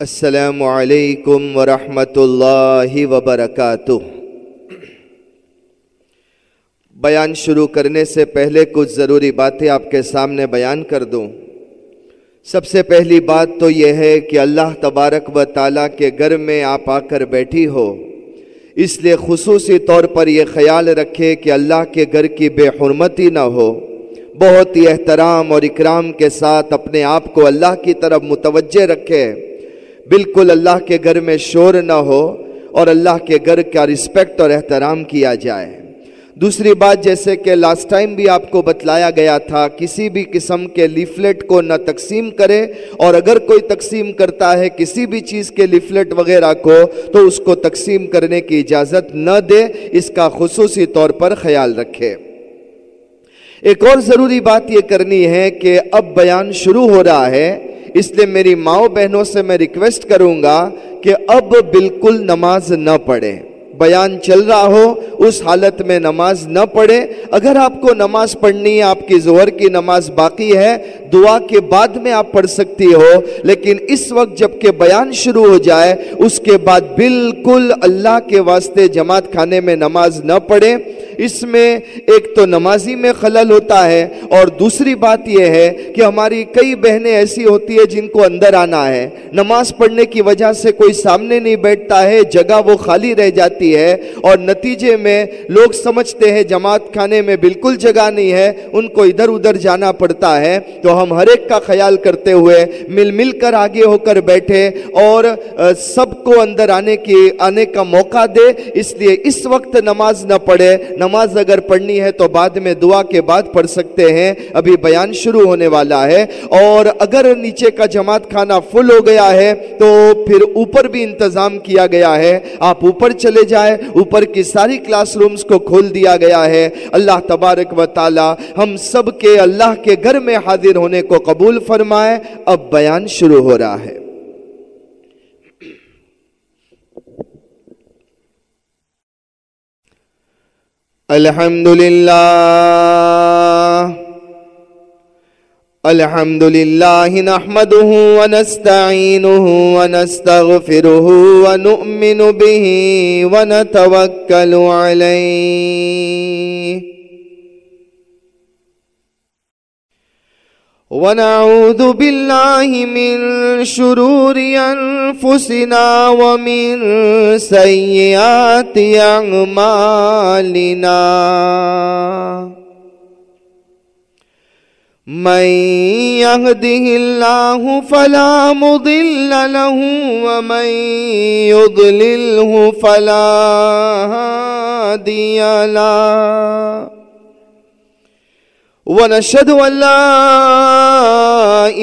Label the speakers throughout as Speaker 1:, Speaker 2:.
Speaker 1: السلام علیکم ورحمۃ اللہ وبرکاتہ۔ بیان شروع کرنے سے پہلے کچھ ضروری باتیں آپ کے سامنے بیان کر دوں۔ سب سے پہلی بات تو یہ ہے کہ اللہ تبارک و تعالیٰ کے گھر میں آپ آ کر بیٹھی ہو، اس لیے خصوصی طور پر یہ خیال رکھے کہ اللہ کے گھر کی بے حرمتی نہ ہو۔ بہت ہی احترام اور اکرام کے ساتھ اپنے آپ کو اللہ کی طرف متوجہ رکھے، بالکل اللہ کے گھر میں شور نہ ہو اور اللہ کے گھر کا رسپیکٹ اور احترام کیا جائے۔ دوسری بات، جیسے کہ لاسٹ ٹائم بھی آپ کو بتلایا گیا تھا، کسی بھی قسم کے لیفلیٹ کو نہ تقسیم کرے، اور اگر کوئی تقسیم کرتا ہے کسی بھی چیز کے لیفلیٹ وغیرہ کو تو اس کو تقسیم کرنے کی اجازت نہ دے، اس کا خصوصی طور پر خیال رکھے۔ ایک اور ضروری بات یہ کرنی ہے کہ اب بیان شروع ہو رہا ہے، اس لیے میری ماؤں بہنوں سے میں ریکویسٹ کروں گا کہ اب بالکل نماز نہ پڑھیں۔ بیان چل رہا ہو اس حالت میں نماز نہ پڑھے۔ اگر آپ کو نماز پڑھنی ہے، آپ کی ظہر کی نماز باقی ہے، دعا کے بعد میں آپ پڑھ سکتی ہو، لیکن اس وقت جب کہ بیان شروع ہو جائے اس کے بعد بالکل اللہ کے واسطے جماعت خانے میں نماز نہ پڑھے۔ اس میں ایک تو نمازی میں خلل ہوتا ہے، اور دوسری بات یہ ہے کہ ہماری کئی بہنیں ایسی ہوتی ہے جن کو اندر آنا ہے، نماز پڑھنے کی وجہ سے کوئی سامنے نہیں بیٹھتا ہے، جگہ وہ خالی رہ جاتی ہے، اور نتیجے میں لوگ سمجھتے ہیں جماعت خانے میں بالکل جگہ نہیں ہے، ان کو ادھر ادھر جانا پڑتا ہے۔ تو ہم ہر ایک کا خیال کرتے ہوئے مل کر آگے ہو کر بیٹھے اور سب کو اندر آنے کا موقع دے، اس لیے اس وقت نماز نہ پڑھے۔ نماز اگر پڑھنی ہے تو بعد میں دعا کے بعد پڑھ سکتے ہیں، ابھی بیان شروع ہونے والا ہے۔ اور اگر نیچے کا جماعت خانہ فل ہو گیا ہے تو پھر اوپر بھی انتظام کیا گیا ہے، آپ اوپر چلے جائے، اوپر کی ساری کلاس رومز کو کھول دیا گیا ہے۔ اللہ تبارک و تعالی ہم سب کے اللہ کے گھر میں حاضر ہونے کو قبول فرمائے۔ اب بیان شروع ہو رہا ہے۔ الحمدللہ الحمدللہ نحمده ونستعینه ونستغفره ونؤمن به ونتوکل علیہ ونعوذ باللہ من شرور انفسنا ومن سیئات اعمالنا من يهده الله فلا مضل له ومن يضلله فلا هادي له ونشهد أن لا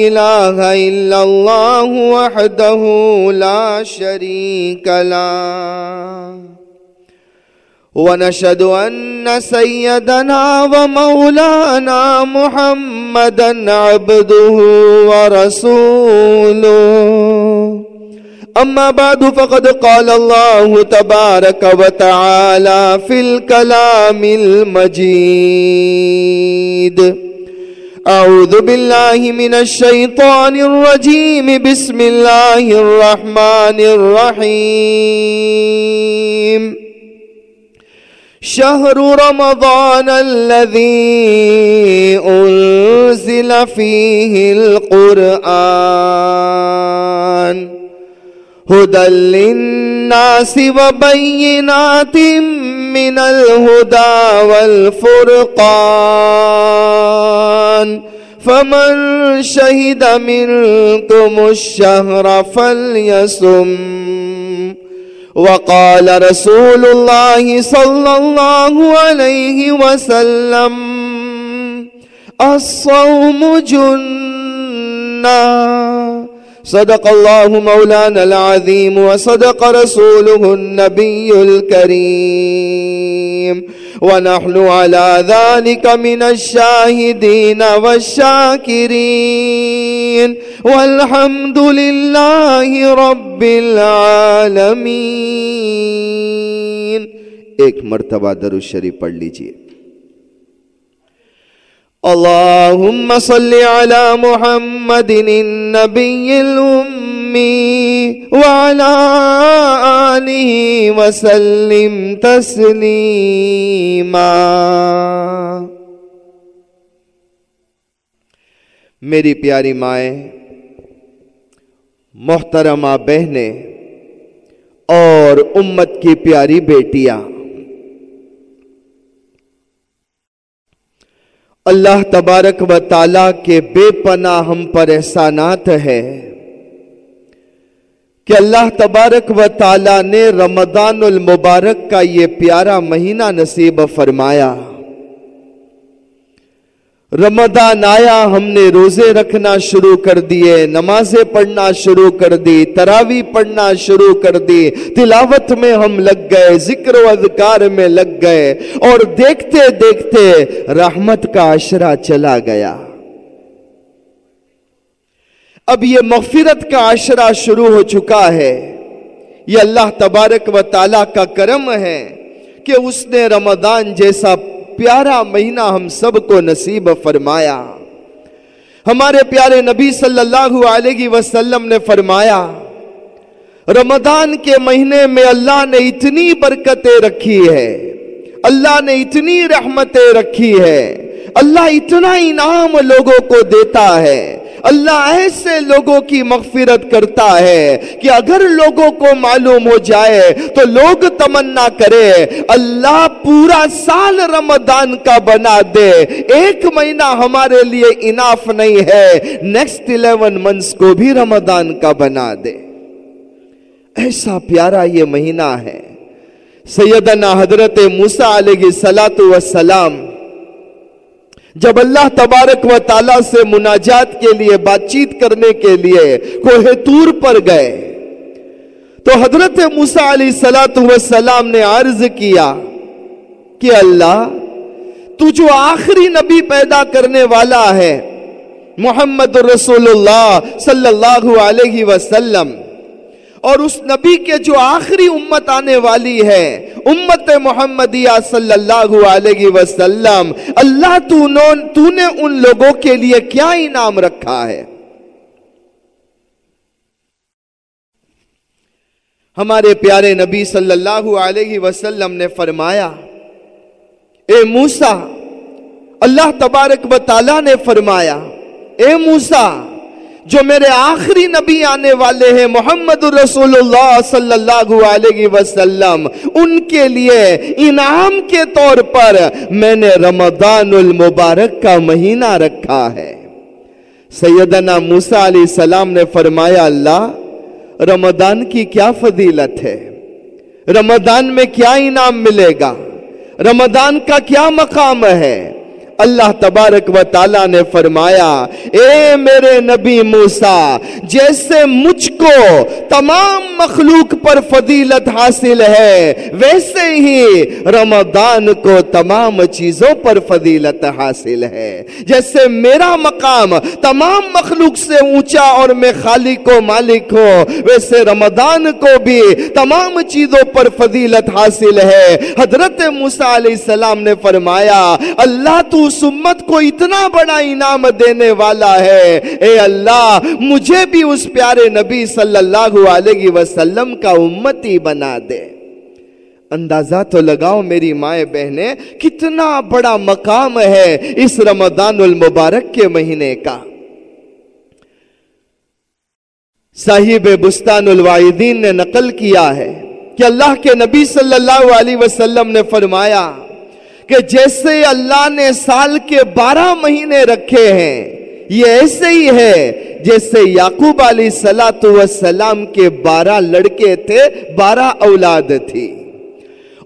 Speaker 1: إله إلا الله وحده لا شريك له ونشهد أن سيدنا ومولانا محمدا عبده ورسوله أما بعد فقد قال الله تبارك وتعالى في الكلام المجيد أعوذ بالله من الشيطان الرجيم بسم الله الرحمن الرحيم شهر رمضان الذي أنزل فيه القرآن هدى للناس وبينات من الهدى والفرقان فمن شهد منكم الشهر فليصم وقال رسول الله صلى الله عليه وسلم الصوم جنة صدق الله مولانا العظيم وصدق رسوله النبي الكريم ونحن على ذلك من الشاهدين والشاكرين والحمد لله رب العالمين۔ ایک مرتبہ درود شریف پڑھ لیجئے۔ اللهم صل على محمد النبي الأمي وعلى آله وسلم تسلیما۔ میری پیاری مائیں، محترمہ بہنیں اور امت کی پیاری بیٹیاں، اللہ تبارک و تعالیٰ کے بے پناہ ہم پر احسانات ہے کہ اللہ تبارک و تعالیٰ نے رمضان المبارک کا یہ پیارا مہینہ نصیب فرمایا۔ رمضان آیا، ہم نے روزے رکھنا شروع کر دیے، نمازیں پڑھنا شروع کر دی، تراویح پڑھنا شروع کر دی، تلاوت میں ہم لگ گئے، ذکر و اذکار میں لگ گئے، اور دیکھتے دیکھتے رحمت کا عشرہ چلا گیا۔ اب یہ مغفرت کا عشرہ شروع ہو چکا ہے۔ یہ اللہ تبارک و تعالیٰ کا کرم ہے کہ اس نے رمضان جیسا پیارا مہینہ ہم سب کو نصیب فرمایا۔ ہمارے پیارے نبی صلی اللہ علیہ وسلم نے فرمایا، رمضان کے مہینے میں اللہ نے اتنی برکتیں رکھی ہے، اللہ نے اتنی رحمتیں رکھی ہے، اللہ اتنا انعام لوگوں کو دیتا ہے، اللہ ایسے لوگوں کی مغفرت کرتا ہے کہ اگر لوگوں کو معلوم ہو جائے تو لوگ تمنا کرے اللہ پورا سال رمضان کا بنا دے، ایک مہینہ ہمارے لیے اناف نہیں ہے، نیکسٹ 11 منتھس کو بھی رمضان کا بنا دے۔ ایسا پیارا یہ مہینہ ہے۔ سیدنا حضرت موسیٰ علیہ السلام جب اللہ تبارک و تعالیٰ سے مناجات کے لیے، بات چیت کرنے کے لیے کوہ طور پر گئے تو حضرت موسیٰ علیہ السلام نے عرض کیا کہ اللہ، تو جو آخری نبی پیدا کرنے والا ہے محمد رسول اللہ صلی اللہ علیہ وسلم، اور اس نبی کے جو آخری امت آنے والی ہے امت محمدیہ صلی اللہ علیہ وسلم، اللہ تو نے ان لوگوں کے لیے کیا انعام رکھا ہے؟ ہمارے پیارے نبی صلی اللہ علیہ وسلم نے فرمایا، اے موسیٰ، اللہ تبارک و تعالیٰ نے فرمایا، اے موسیٰ، جو میرے آخری نبی آنے والے ہیں محمد رسول اللہ صلی اللہ علیہ وسلم، ان کے لیے انعام کے طور پر میں نے رمضان المبارک کا مہینہ رکھا ہے۔ سیدنا موسیٰ علیہ السلام نے فرمایا، اللہ، رمضان کی کیا فضیلت ہے؟ رمضان میں کیا انعام ملے گا؟ رمضان کا کیا مقام ہے؟ اللہ تبارک و تعالیٰ نے فرمایا، اے میرے نبی موسیٰ، جیسے مجھ کو تمام مخلوق پر فضیلت حاصل ہے، ویسے ہی رمضان کو تمام چیزوں پر فضیلت حاصل ہے۔ جیسے میرا مقام تمام مخلوق سے اونچا اور میں خالق و مالک ہوں، ویسے رمضان کو بھی تمام چیزوں پر فضیلت حاصل ہے۔ حضرت موسیٰ علیہ السلام نے فرمایا، اللہ تو اس امت کو اتنا بڑا انعام دینے والا ہے، اے اللہ، مجھے بھی اس پیارے نبی صلی اللہ علیہ وسلم کا امتی بنا دے۔ اندازہ تو لگاؤ میری مائیں بہنیں، کتنا بڑا مقام ہے اس رمضان المبارک کے مہینے کا۔ صاحب بستان الواعظین نے نقل کیا ہے کہ اللہ کے نبی صلی اللہ علیہ وسلم نے فرمایا کہ جیسے اللہ نے سال کے 12 مہینے رکھے ہیں، یہ ایسے ہی ہے جیسے یعقوب علیہ السلام کے 12 لڑکے تھے، 12 اولاد تھی،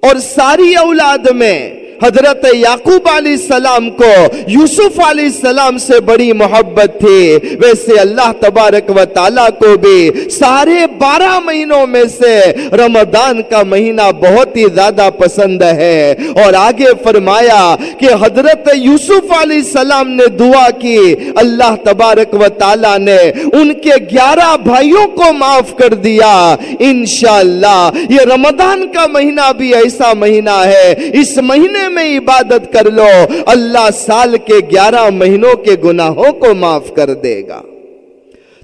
Speaker 1: اور ساری اولاد میں حضرت یعقوب علیہ السلام کو یوسف علیہ السلام سے بڑی محبت تھی، ویسے اللہ تبارک و تعالیٰ کو بھی سارے 12 مہینوں میں سے رمضان کا مہینہ بہت ہی زیادہ پسند ہے۔ اور آگے فرمایا کہ حضرت یوسف علیہ السلام نے دعا کی، اللہ تبارک و تعالیٰ نے ان کے 11 بھائیوں کو معاف کر دیا۔ انشاءاللہ یہ رمضان کا مہینہ بھی ایسا مہینہ ہے، اس مہینے میں عبادت کر لو، اللہ سال کے 11 مہینوں کے گناہوں کو معاف کر دے گا۔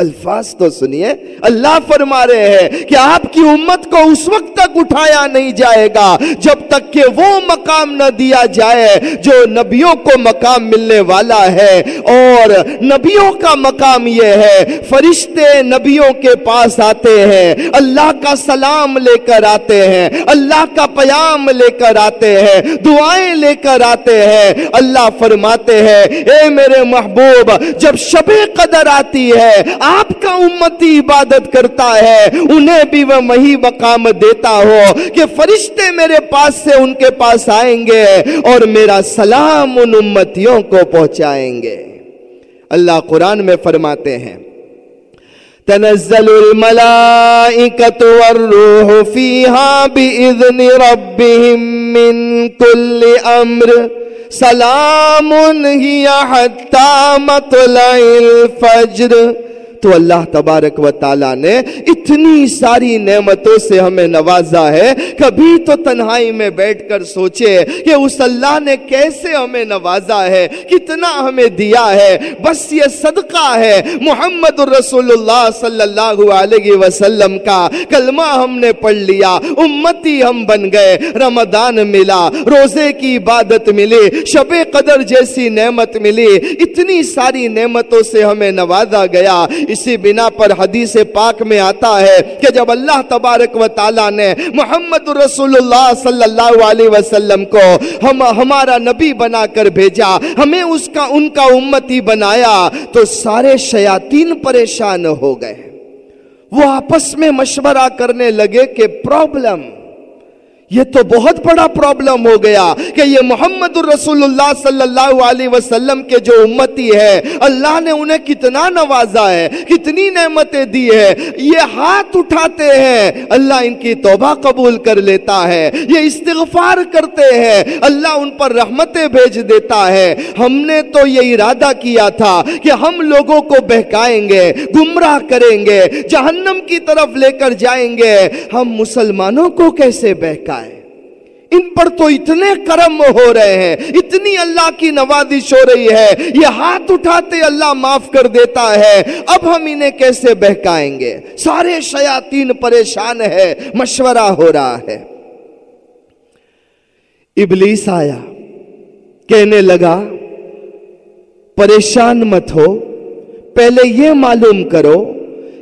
Speaker 1: الفاظ تو سنیے، اللہ فرما رہے ہیں کہ آپ کی امت کو اس وقت تک اٹھایا نہیں جائے گا جب تک کہ وہ مقام نہ دیا جائے جو نبیوں کو مقام ملنے والا ہے۔ اور نبیوں کا مقام یہ ہے، فرشتے نبیوں کے پاس آتے ہیں، اللہ کا سلام لے کر آتے ہیں، اللہ کا پیام لے کر آتے ہیں، دعائیں لے کر آتے ہیں۔ اللہ فرماتے ہیں اے میرے محبوب، جب شب قدر آتی ہے آپ کا امتی عبادت کرتا ہے، انہیں بھی وہ وہی مقام دیتا ہو کہ فرشتے میرے پاس سے ان کے پاس آئیں گے اور میرا سلام ان امتیوں کو پہنچائیں گے۔ اللہ قرآن میں فرماتے ہیں تنزل الملائکۃ والروح فیہا بإذن ربہم من کل امر سلام ہی حتی مطلع الفجر۔ تو اللہ تبارک و تعالیٰ نے اتنی ساری نعمتوں سے ہمیں نوازا ہے، کبھی تو تنہائی میں بیٹھ کر سوچے کہ اس اللہ نے کیسے ہمیں نوازا ہے، کتنا ہمیں دیا ہے۔ بس یہ صدقہ ہے محمد الرسول اللہ صلی اللہ علیہ وسلم کا کلمہ ہم نے پڑھ لیا، امتی ہم بن گئے، رمضان ملا، روزے کی عبادت ملی، شب قدر جیسی نعمت ملی، اتنی ساری نعمتوں سے ہمیں نوازا گیا۔ اسی بنا پر حدیث پاک میں آتا ہے کہ جب اللہ تبارک و تعالیٰ نے محمد رسول اللہ صلی اللہ علیہ وسلم کو ہمارا نبی بنا کر بھیجا، ہمیں ان کا امتی بنایا، تو سارے شیاطین پریشان ہو گئے۔ وہ آپس میں مشورہ کرنے لگے کہ پرابلم، یہ تو بہت بڑا پرابلم ہو گیا کہ یہ محمد الرسول اللہ صلی اللہ علیہ وسلم کے جو امتی ہے، اللہ نے انہیں کتنا نوازا ہے، کتنی نعمتیں دی ہے، یہ ہاتھ اٹھاتے ہیں اللہ ان کی توبہ قبول کر لیتا ہے، یہ استغفار کرتے ہیں اللہ ان پر رحمتیں بھیج دیتا ہے۔ ہم نے تو یہ ارادہ کیا تھا کہ ہم لوگوں کو بہکائیں گے، گمراہ کریں گے، جہنم کی طرف لے کر جائیں گے، ہم مسلمانوں کو کیسے بہکائیں؟ ان پر تو اتنے کرم ہو رہے ہیں، اتنی اللہ کی نوازش ہو رہی ہے، یہ ہاتھ اٹھاتے اللہ معاف کر دیتا ہے، اب ہم انہیں کیسے بہکائیں گے؟ سارے شیاطین پریشان ہے، مشورہ ہو رہا ہے۔ ابلیس آیا، کہنے لگا پریشان مت ہو، پہلے یہ معلوم کرو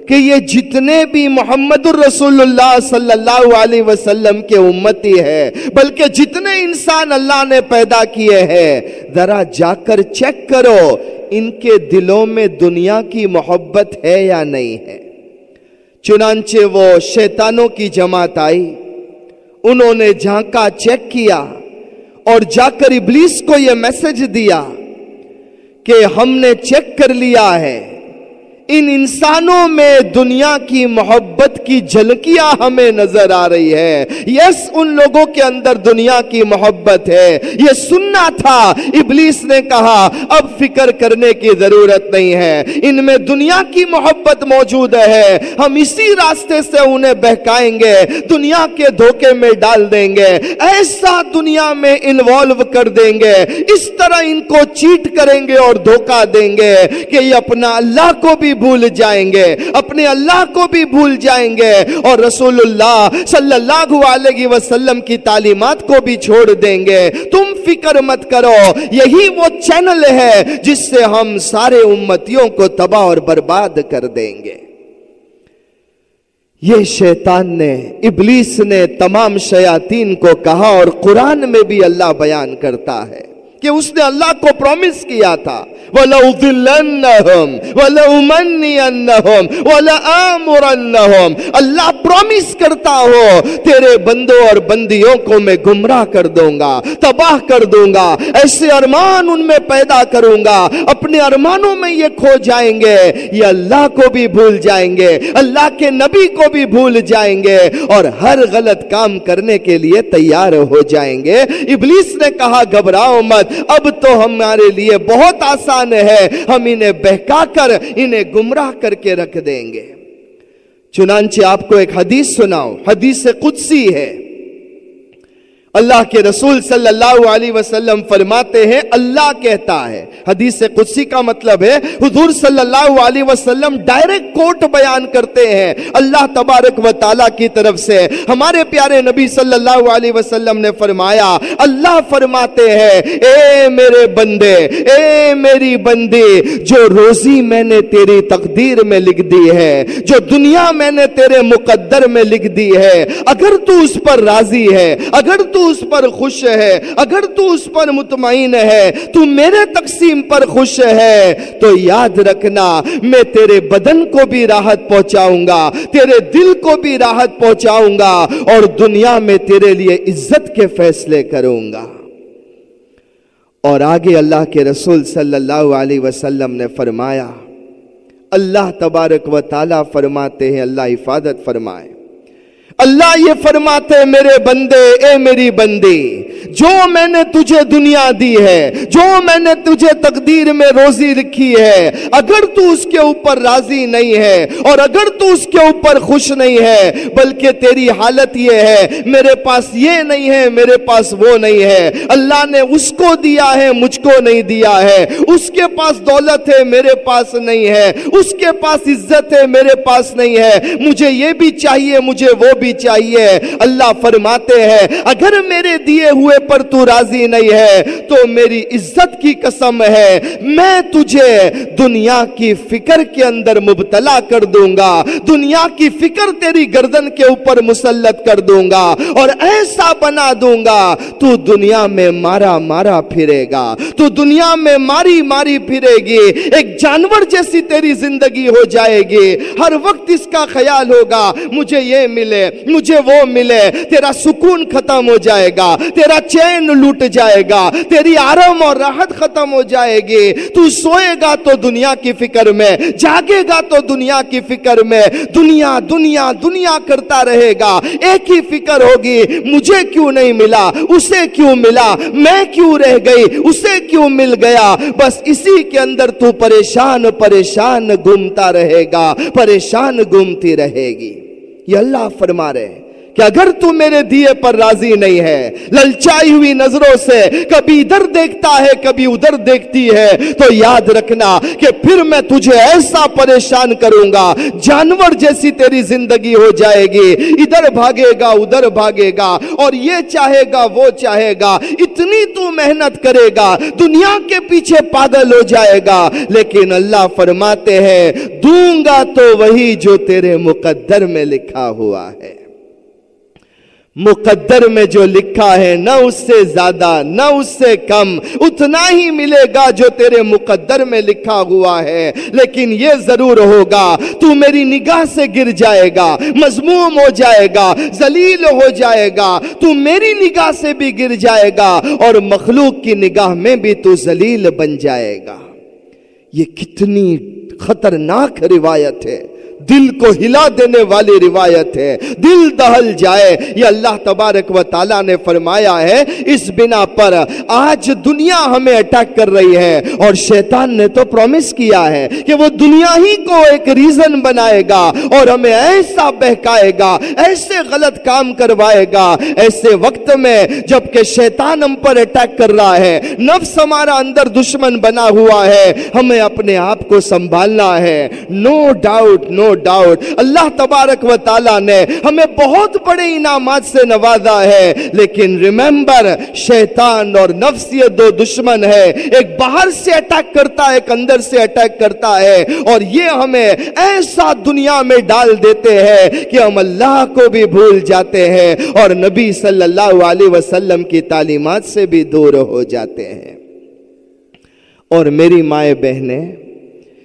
Speaker 1: کہ یہ جتنے بھی محمد الرسول اللہ صلی اللہ علیہ وسلم کے امتی ہے، بلکہ جتنے انسان اللہ نے پیدا کیے ہیں، ذرا جا کر چیک کرو ان کے دلوں میں دنیا کی محبت ہے یا نہیں ہے۔ چنانچہ وہ شیطانوں کی جماعت آئی، انہوں نے جھانکا، چیک کیا اور جا کر ابلیس کو یہ میسج دیا کہ ہم نے چیک کر لیا ہے، ان انسانوں میں دنیا کی محبت کی جھلکیاں ہمیں نظر آ رہی ہے۔ یس، ان لوگوں کے اندر دنیا کی محبت ہے، یہ سننا تھا۔ ابلیس نے کہا اب فکر کرنے کی ضرورت نہیں ہے، ان میں دنیا کی محبت موجود ہے، ہم اسی راستے سے انہیں بہکائیں گے، دنیا کے دھوکے میں ڈال دیں گے، ایسا دنیا میں انوالو کر دیں گے، اس طرح ان کو چیٹ کریں گے اور دھوکہ دیں گے کہ یہ اپنا اللہ کو بھی بھول جائیں گے، اپنے اللہ کو بھی بھول جائیں گے، اور رسول اللہ صلی اللہ علیہ وسلم کی تعلیمات کو بھی چھوڑ دیں گے۔ تم فکر مت کرو، یہی وہ چینل ہے جس سے ہم سارے امتیوں کو تباہ اور برباد کر دیں گے۔ یہ شیطان نے، ابلیس نے تمام شیاطین کو کہا، اور قرآن میں بھی اللہ بیان کرتا ہے کہ اس نے اللہ کو پرومس کیا تھا وَلَأُضِلَّنَّهُمْ وَلَأُمَنِّيَنَّهُمْ وَلَآمُرَنَّهُمْ۔ اللہ پرومس کرتا ہو تیرے بندوں اور بندیوں کو میں گمراہ کر دوں گا، تباہ کر دوں گا، ایسے ارمان ان میں پیدا کروں گا، اپنے ارمانوں میں یہ کھو جائیں گے، یہ اللہ کو بھی بھول جائیں گے، اللہ کے نبی کو بھی بھول جائیں گے، اور ہر غلط کام کرنے کے لیے تیار ہو جائیں گے۔ ابلیس نے کہا گھبراؤ مت، اب تو ہمارے لیے بہت آسان ہے، ہم انہیں بہکا کر انہیں گمراہ کر کے رکھ دیں گے۔ چنانچہ آپ کو ایک حدیث سناؤ، حدیث قدسی ہے، اللہ کے رسول صلی اللہ علیہ وسلم فرماتے ہیں، اللہ کہتا ہے، حدیث قدسی کا مطلب ہے حضور صلی اللہ علیہ وسلم ڈائریکٹ کوٹ بیان کرتے ہیں اللہ تبارک و تعالیٰ کی طرف سے۔ ہمارے پیارے نبی صلی اللہ علیہ وسلم نے فرمایا، اللہ فرماتے ہیں، اے میرے بندے، اے میری بندی، جو روزی میں نے تیری تقدیر میں لکھ دی ہے، جو دنیا میں نے تیرے مقدر میں لکھ دی ہے، اگر تو اس پر راضی ہے، اگر تو اس پر خوش ہے، اگر تو اس پر مطمئن ہے، تو میرے تقسیم پر خوش ہے، تو یاد رکھنا میں تیرے بدن کو بھی راحت پہنچاؤں گا، تیرے دل کو بھی راحت پہنچاؤں گا، اور دنیا میں تیرے لیے عزت کے فیصلے کروں گا۔ اور آگے اللہ کے رسول صلی اللہ علیہ وسلم نے فرمایا، اللہ تبارک و تعالیٰ فرماتے ہیں، اللہ حفاظت فرمائے، اللہ یہ فرماتے ہیں، میرے بندے، اے میری بندی، جو میں نے تجھے دنیا دی ہے، جو میں نے تجھے تقدیر میں روزی لکھی ہے، اگر تو اس کے اوپر راضی نہیں ہے، اور اگر تو اس کے اوپر خوش نہیں ہے، بلکہ تیری حالت یہ ہے، میرے پاس یہ نہیں ہے، میرے پاس وہ نہیں ہے، اللہ نے اس کو دیا ہے، مجھ کو نہیں دیا ہے، اس کے پاس دولت ہے، میرے پاس نہیں ہے، اس کے پاس عزت ہے، میرے پاس نہیں ہے، مجھے یہ بھی چاہیے، مجھے وہ بھی چاہیے۔ اللہ فرماتے ہیں، اگر میرے دیے ہوئے پر تو راضی نہیں ہے، تو میری عزت کی قسم ہے، میں تجھے دنیا کی فکر کے اندر مبتلا کر دوں گا، دنیا کی فکر تیری گردن کے اوپر مسلط کر دوں گا، اور ایسا بنا دوں گا تو دنیا میں مارا مارا پھرے گا، تو دنیا میں ماری ماری پھرے گی، ایک جانور جیسی تیری زندگی ہو جائے گی، ہر وقت اس کا خیال ہوگا مجھے یہ ملے، مجھے وہ ملے، تیرا سکون ختم ہو جائے گا، تیرا چین لوٹ جائے گا، تیری آرام اور راحت ختم ہو جائے گی، تو سوئے گا تو دنیا کی فکر میں، جاگے گا تو دنیا کی فکر میں، دنیا دنیا دنیا کرتا رہے گا، ایک ہی فکر ہوگی، مجھے کیوں نہیں ملا، اسے کیوں ملا، میں کیوں رہ گئی، اسے کیوں مل گیا، بس اسی کے اندر تو پریشان پریشان گھومتا رہے گا، پریشان گھومتی رہے گی۔ یہ اللہ فرما رہے ہیں کہ اگر تو میرے دیے پر راضی نہیں ہے، للچائی ہوئی نظروں سے کبھی ادھر دیکھتا ہے کبھی ادھر دیکھتی ہے، تو یاد رکھنا کہ پھر میں تجھے ایسا پریشان کروں گا، جانور جیسی تیری زندگی ہو جائے گی، ادھر بھاگے گا ادھر بھاگے گا، اور یہ چاہے گا وہ چاہے گا، اتنی تو محنت کرے گا، دنیا کے پیچھے پاگل ہو جائے گا، لیکن اللہ فرماتے ہیں، دوں گا تو وہی جو تیرے مقدر میں لکھا ہوا ہے۔ مقدر میں جو لکھا ہے، نہ اس سے زیادہ نہ اس سے کم، اتنا ہی ملے گا جو تیرے مقدر میں لکھا ہوا ہے، لیکن یہ ضرور ہوگا تو میری نگاہ سے گر جائے گا، مذموم ہو جائے گا، ذلیل ہو جائے گا، تو میری نگاہ سے بھی گر جائے گا، اور مخلوق کی نگاہ میں بھی تو ذلیل بن جائے گا۔ یہ کتنی خطرناک روایت ہے، دل کو ہلا دینے والی روایت ہے، دل دہل جائے۔ یہ اللہ تبارک و تعالیٰ نے فرمایا ہے، اس بنا پر آج دنیا ہمیں اٹیک کر رہی ہے، اور شیطان نے تو پرومس کیا ہے کہ وہ دنیا ہی کو ایک ریزن بنائے گا، اور ہمیں ایسا بہکائے گا، ایسے غلط کام کروائے گا، ایسے وقت میں جب کہ شیطان ہم پر اٹیک کر رہا ہے، نفس ہمارا اندر دشمن بنا ہوا ہے، ہمیں اپنے آپ کو سنبھالنا ہے۔ نو ڈاؤٹ نو ڈاؤٹ اللہ تبارک و تعالیٰ نے ہمیں بہت بڑے انعامات سے نوازا ہے، لیکن ریممبر، شیطان اور نفس یہ دو دشمن ہے، ایک باہر سے اٹیک کرتا ہے، ایک اندر سے اٹیک کرتا ہے، اور یہ ہمیں ایسا دنیا میں ڈال دیتے ہیں کہ ہم اللہ کو بھی بھول جاتے ہیں، اور نبی صلی اللہ علیہ وسلم کی تعلیمات سے بھی دور ہو جاتے ہیں۔ اور میری مائیں بہنیں،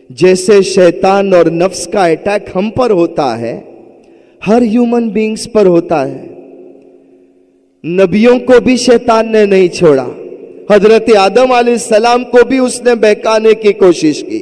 Speaker 1: جیسے شیطان اور نفس کا اٹیک ہم پر ہوتا ہے، ہر ہیومن بینگز پر ہوتا ہے۔ نبیوں کو بھی شیطان نے نہیں چھوڑا، حضرت آدم علیہ السلام کو بھی اس نے بہکانے کی کوشش کی،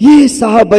Speaker 1: یہ صحابہ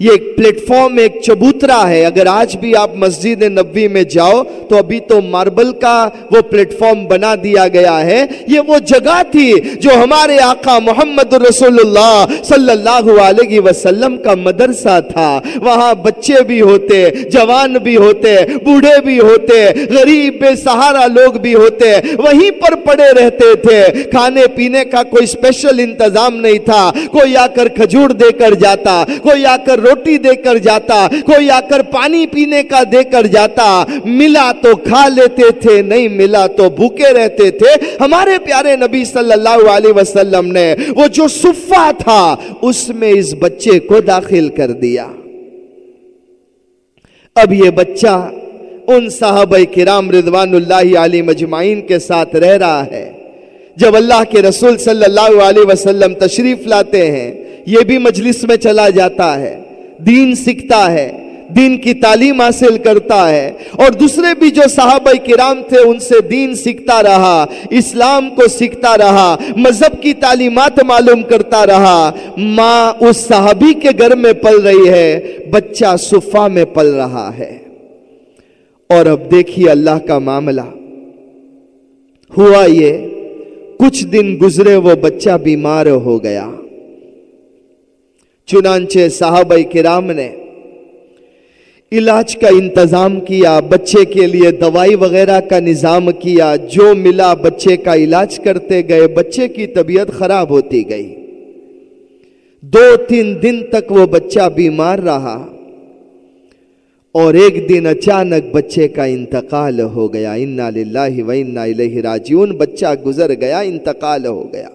Speaker 1: یہ ایک پلیٹ فارم، ایک چبوترا ہے. اگر آج بھی آپ مسجد نبوی میں جاؤ تو ابھی تو ماربل کا وہ پلیٹ فارم بنا دیا گیا ہے. یہ وہ جگہ تھی جو ہمارے آقا محمد رسول اللہ صلی اللہ علیہ وسلم کا مدرسہ تھا. وہاں بچے بھی ہوتے، جوان بھی ہوتے، بوڑھے بھی ہوتے، غریب بے سہارا لوگ بھی ہوتے، وہیں پر پڑے رہتے تھے. کھانے پینے کا کوئی اسپیشل انتظام نہیں تھا. کوئی آ کر کھجور دے کر جاتا، کوئی آ کر روٹی دے کر جاتا، کوئی آ کر پانی پینے کا دے کر جاتا. ملا تو کھا لیتے تھے، نہیں ملا تو بھوکے رہتے تھے. ہمارے پیارے نبی صلی اللہ علیہ وسلم نے وہ جو صفہ تھا اس میں اس بچے کو داخل کر دیا. اب یہ بچہ ان صحابہ کرام رضوان اللہ علیہ مجمعین کے ساتھ رہ رہا ہے. جب اللہ کے رسول صلی اللہ علیہ وسلم تشریف لاتے ہیں یہ بھی مجلس میں چلا جاتا ہے، دین سیکھتا ہے، دین کی تعلیم حاصل کرتا ہے. اور دوسرے بھی جو صحابہ کرام تھے ان سے دین سیکھتا رہا، اسلام کو سیکھتا رہا، مذہب کی تعلیمات معلوم کرتا رہا. ماں اس صحابی کے گھر میں پل رہی ہے، بچہ صفہ میں پل رہا ہے. اور اب دیکھیے اللہ کا معاملہ ہوا. یہ کچھ دن گزرے، وہ بچہ بیمار ہو گیا. چنانچہ صحابہ کرام نے علاج کا انتظام کیا، بچے کے لیے دوائی وغیرہ کا نظام کیا. جو ملا بچے کا علاج کرتے گئے. بچے کی طبیعت خراب ہوتی گئی. 2-3 دن تک وہ بچہ بیمار رہا اور ایک دن اچانک بچے کا انتقال ہو گیا. انا للہ و انا الیہ راجعون. بچہ گزر گیا، انتقال ہو گیا.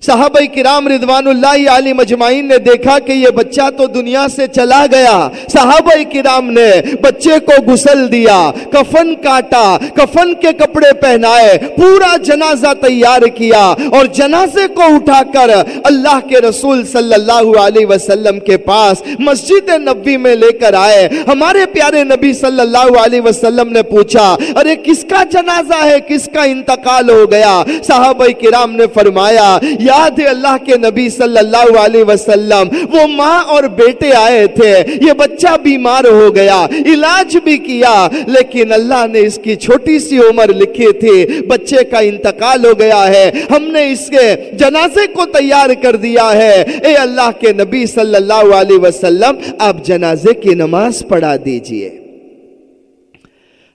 Speaker 1: صحابہ کرام رضوان اللہ علیہ مجمعین نے دیکھا کہ یہ بچہ تو دنیا سے چلا گیا. صحابہ کرام نے بچے کو غسل دیا، کفن کاٹا، کفن کے کپڑے پہنائے، پورا جنازہ تیار کیا اور جنازے کو اٹھا کر اللہ کے رسول صلی اللہ علیہ وسلم کے پاس مسجد نبوی میں لے کر آئے. ہمارے پیارے نبی صلی اللہ علیہ وسلم نے پوچھا، ارے کس کا جنازہ ہے، کس کا انتقال ہو گیا؟ صحابہ کرام نے فرمایا، یاد ہے اللہ کے نبی صلی اللہ علیہ وسلم، وہ ماں اور بیٹے آئے تھے، یہ بچہ بیمار ہو گیا، علاج بھی کیا، لیکن اللہ نے اس کی چھوٹی سی عمر لکھی تھی، بچے کا انتقال ہو گیا ہے، ہم نے اس کے جنازے کو تیار کر دیا ہے. اے اللہ کے نبی صلی اللہ علیہ وسلم، آپ جنازے کی نماز پڑھا دیجئے.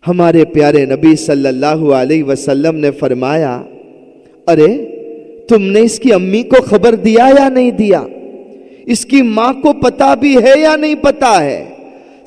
Speaker 1: ہمارے پیارے نبی صلی اللہ علیہ وسلم نے فرمایا، ارے تم نے اس کی امی کو خبر دیا یا نہیں دیا؟ اس کی ماں کو پتا بھی ہے یا نہیں پتا ہے؟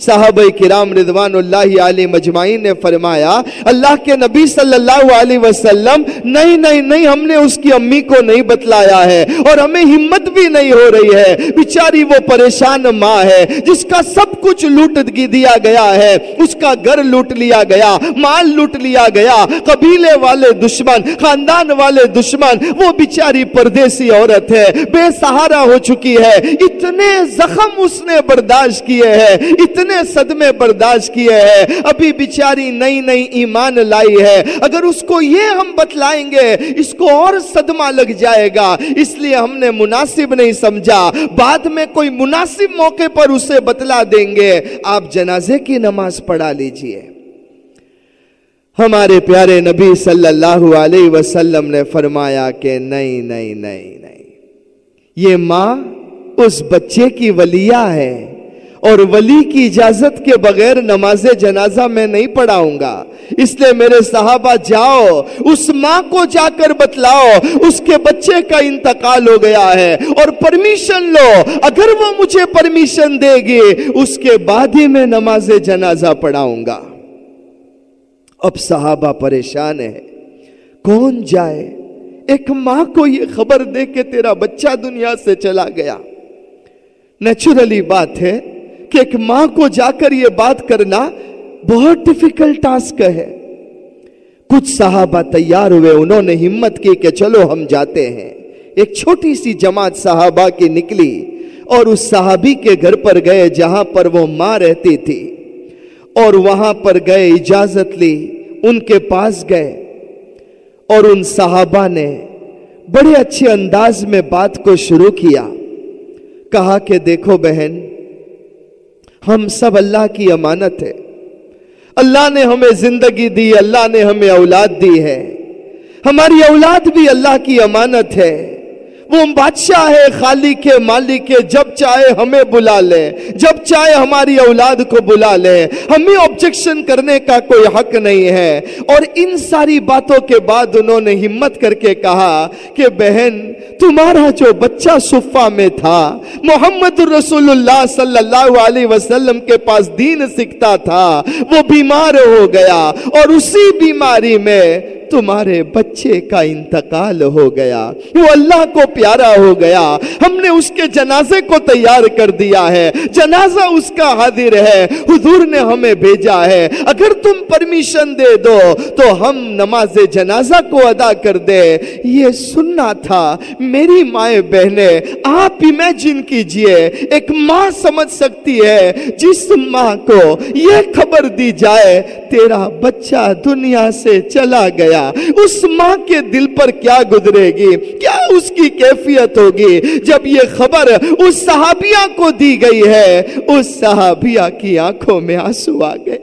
Speaker 1: صحابہ کرام رضوان اللہ علیہ مجمعین نے فرمایا، اللہ کے نبی صلی اللہ علیہ وسلم، نہیں ہم نے اس کی امی کو نہیں بتلایا ہے اور ہمیں ہمت بھی نہیں ہو رہی ہے. بیچاری وہ پریشان ماں ہے جس کا سب کچھ لوٹ دیا گیا ہے، اس کا گھر لوٹ لیا گیا، مال لوٹ لیا گیا، قبیلے والے دشمن، خاندان والے دشمن، وہ بیچاری پردیسی عورت ہے، بے سہارا ہو چکی ہے. اتنے زخم اس نے برداشت کیے ہیں، اتنے صدمے برداشت کیے ہیں، ابھی بیچاری نئی ایمان لائی ہے. اگر اس کو یہ ہم بتلائیں گے اس کو اور صدمہ لگ جائے گا، اس لیے ہم نے مناسب نہیں سمجھا، بعد میں کوئی مناسب موقع پر اسے بتلا دیں گے. آپ جنازے کی نماز پڑھا لیجئے. ہمارے پیارے نبی صلی اللہ علیہ وسلم نے فرمایا کہ نہیں، یہ ماں اس بچے کی ولیہ ہے اور ولی کی اجازت کے بغیر نماز جنازہ میں نہیں پڑھاؤں گا. اس لیے میرے صحابہ جاؤ، اس ماں کو جا کر بتلاؤ اس کے بچے کا انتقال ہو گیا ہے اور پرمیشن لو. اگر وہ مجھے پرمیشن دے گی اس کے بعد ہی میں نماز جنازہ پڑھاؤں گا. اب صحابہ پریشان ہے، کون جائے؟ ایک ماں کو یہ خبر دے کہ تیرا بچہ دنیا سے چلا گیا. نیچرلی بات ہے کہ ایک ماں کو جا کر یہ بات کرنا بہت ڈیفیکلٹ ٹاسک ہے. کچھ صحابہ تیار ہوئے، انہوں نے ہمت کی کہ چلو ہم جاتے ہیں. ایک چھوٹی سی جماعت صحابہ کی نکلی اور اس صحابی کے گھر پر گئے جہاں پر وہ ماں رہتی تھی، اور وہاں پر گئے، اجازت لی، ان کے پاس گئے اور ان صحابہ نے بڑے اچھے انداز میں بات کو شروع کیا. کہا کہ دیکھو بہن، ہم سب اللہ کی امانت ہے. اللہ نے ہمیں زندگی دی, اللہ نے ہمیں اولاد دی ہے. ہماری اولاد بھی اللہ کی امانت ہے. وہ بادشاہ ہے, خالق ہے, مالک ہے, جب چاہے ہمیں بلا لے, جب چاہے ہماری اولاد کو بلا لے. ہمیں آبجیکشن کرنے کا کوئی حق نہیں ہے. اور ان ساری باتوں کے بعد انہوں نے ہمت کر کے کہا کہ بہن, تمہارا جو بچہ صفہ میں تھا, محمد رسول اللہ صلی اللہ علیہ وسلم کے پاس دین سیکھتا تھا, وہ بیمار ہو گیا اور اسی بیماری میں تمہارے بچے کا انتقال ہو گیا. وہ اللہ کو پیارا ہو گیا. ہم نے اس کے جنازے کو تیار کر دیا ہے, جنازہ اس کا حاضر ہے, حضور نے ہمیں بھیجا ہے. اگر تم پرمیشن دے دو تو ہم نماز جنازہ کو ادا کر دے. یہ سننا تھا. میری مائیں بہنیں, آپ امیجن کیجئے, ایک ماں سمجھ سکتی ہے جس ماں کو یہ خبر دی جائے تیرا بچہ دنیا سے چلا گیا, اس ماں کے دل پر کیا گزرے گی, کیا اس کی کیفیت ہوگی. جب یہ خبر اس صحابیہ کو دی گئی ہے, اس صحابیہ کی آنکھوں میں آنسو آ گئے.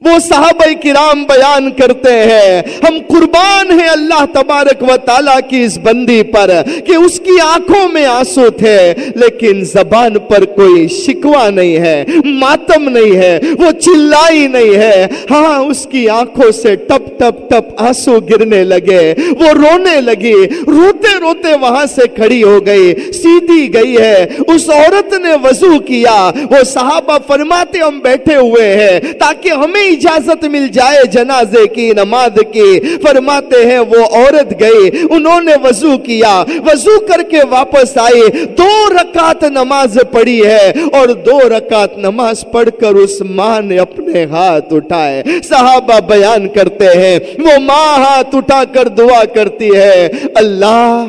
Speaker 1: وہ صحابہ کرام بیان کرتے ہیں, ہم قربان ہیں اللہ تبارک و تعالیٰ کی اس بندی پر کہ اس کی آنکھوں میں آنسو تھے, لیکن زبان پر کوئی شکوہ نہیں ہے, ماتم نہیں ہے, وہ چلائی نہیں ہے. ہاں, اس کی آنکھوں سے ٹپ ٹپ ٹپ آنسو گرنے لگے, وہ رونے لگی, روتے روتے وہاں سے کھڑی ہو گئی, سیدھی گئی ہے. اس عورت نے وضو کیا. وہ صحابہ فرماتے ہم بیٹھے ہوئے ہیں تاکہ ہمیں اجازت مل جائے جنازے کی, نماز کی. فرماتے ہیں وہ عورت گئی, انہوں نے وضو کیا, وضو کر کے واپس آئی, 2 رکعت نماز پڑھی ہے اور 2 رکعت نماز پڑھ کر اس ماں نے اپنے ہاتھ اٹھائے. صحابہ بیان کرتے ہیں وہ ماں ہاتھ اٹھا کر دعا کرتی ہے, اللہ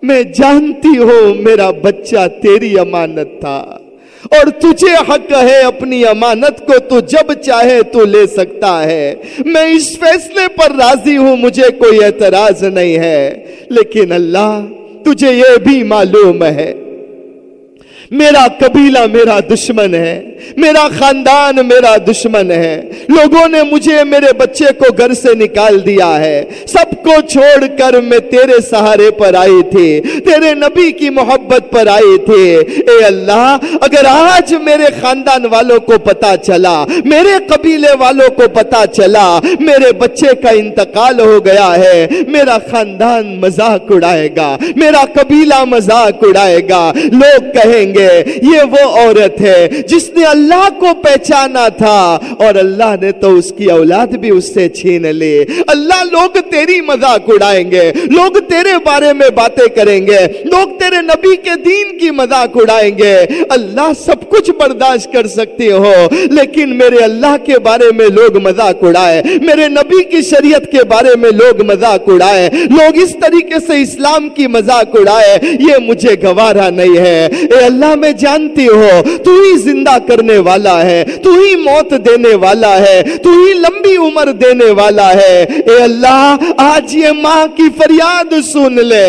Speaker 1: میں جانتی ہوں میرا بچہ تیری امانت تھا اور تجھے حق ہے اپنی امانت کو تو جب چاہے تو لے سکتا ہے. میں اس فیصلے پر راضی ہوں, مجھے کوئی اعتراض نہیں ہے, لیکن اللہ تجھے یہ بھی معلوم ہے میرا قبیلہ میرا دشمن ہے, میرا خاندان میرا دشمن ہے. لوگوں نے مجھے میرے بچے کو گھر سے نکال دیا ہے, سب کو چھوڑ کر میں تیرے سہارے پر آئی تھی, تیرے نبی کی محبت پر آئی تھی. اے اللہ, اگر آج میرے خاندان والوں کو پتا چلا, میرے قبیلے والوں کو پتا چلا میرے بچے کا انتقال ہو گیا ہے, میرا خاندان مذاق اڑائے گا, میرا قبیلہ مذاق اڑائے گا. لوگ کہیں گے یہ وہ عورت ہے جس نے اللہ کو پہچانا تھا اور اللہ نے تو اس کی اولاد بھی اس سے چھین لی. اللہ, لوگ تیری مذاق اڑائیں گے, لوگ تیرے بارے میں باتیں کریں گے, لوگ تیرے نبی کے دین کی مذاق اڑائیں گے. اللہ سب کچھ برداشت کر سکتے ہو, لیکن میرے اللہ کے بارے میں لوگ مذاق اڑائے, میرے نبی کی شریعت کے بارے میں لوگ مذاق اڑائے, لوگ اس طریقے سے اسلام کی مذاق اڑائے, یہ مجھے گوارا نہیں ہے. اے اللہ, میں جانتی ہوں تو ہی زندہ کرنے والا ہے, تو ہی موت دینے والا ہے, تو ہی لمبی عمر دینے والا ہے. اے اللہ, آج یہ ماں کی فریاد سن لے,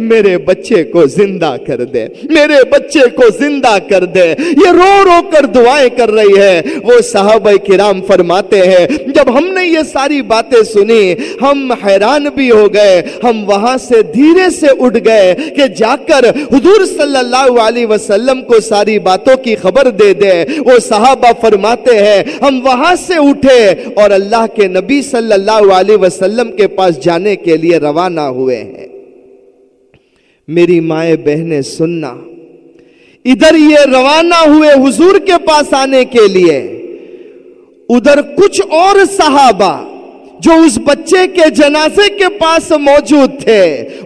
Speaker 1: میرے بچے کو زندہ کر دے, میرے بچے کو زندہ کر دے. یہ رو رو کر دعائیں کر رہی ہے. وہ صحابہ کرام فرماتے ہیں جب ہم نے یہ ساری باتیں سنی ہم حیران بھی ہو گئے. ہم وہاں سے دھیرے سے اٹھ گئے کہ جا کر حضور صلی اللہ علیہ وسلم کو ساری باتوں کی خبر دے دے. وہ صحابہ فرماتے ہیں ہم وہاں سے اٹھے اور اللہ کے نبی صلی اللہ علیہ وسلم کے پاس جانے کے لیے روانہ ہوئے ہیں. میری مائیں بہنیں سننا, ادھر یہ روانہ ہوئے حضور کے پاس آنے کے لیے, ادھر کچھ اور صحابہ جو اس بچے کے جنازے کے پاس موجود تھے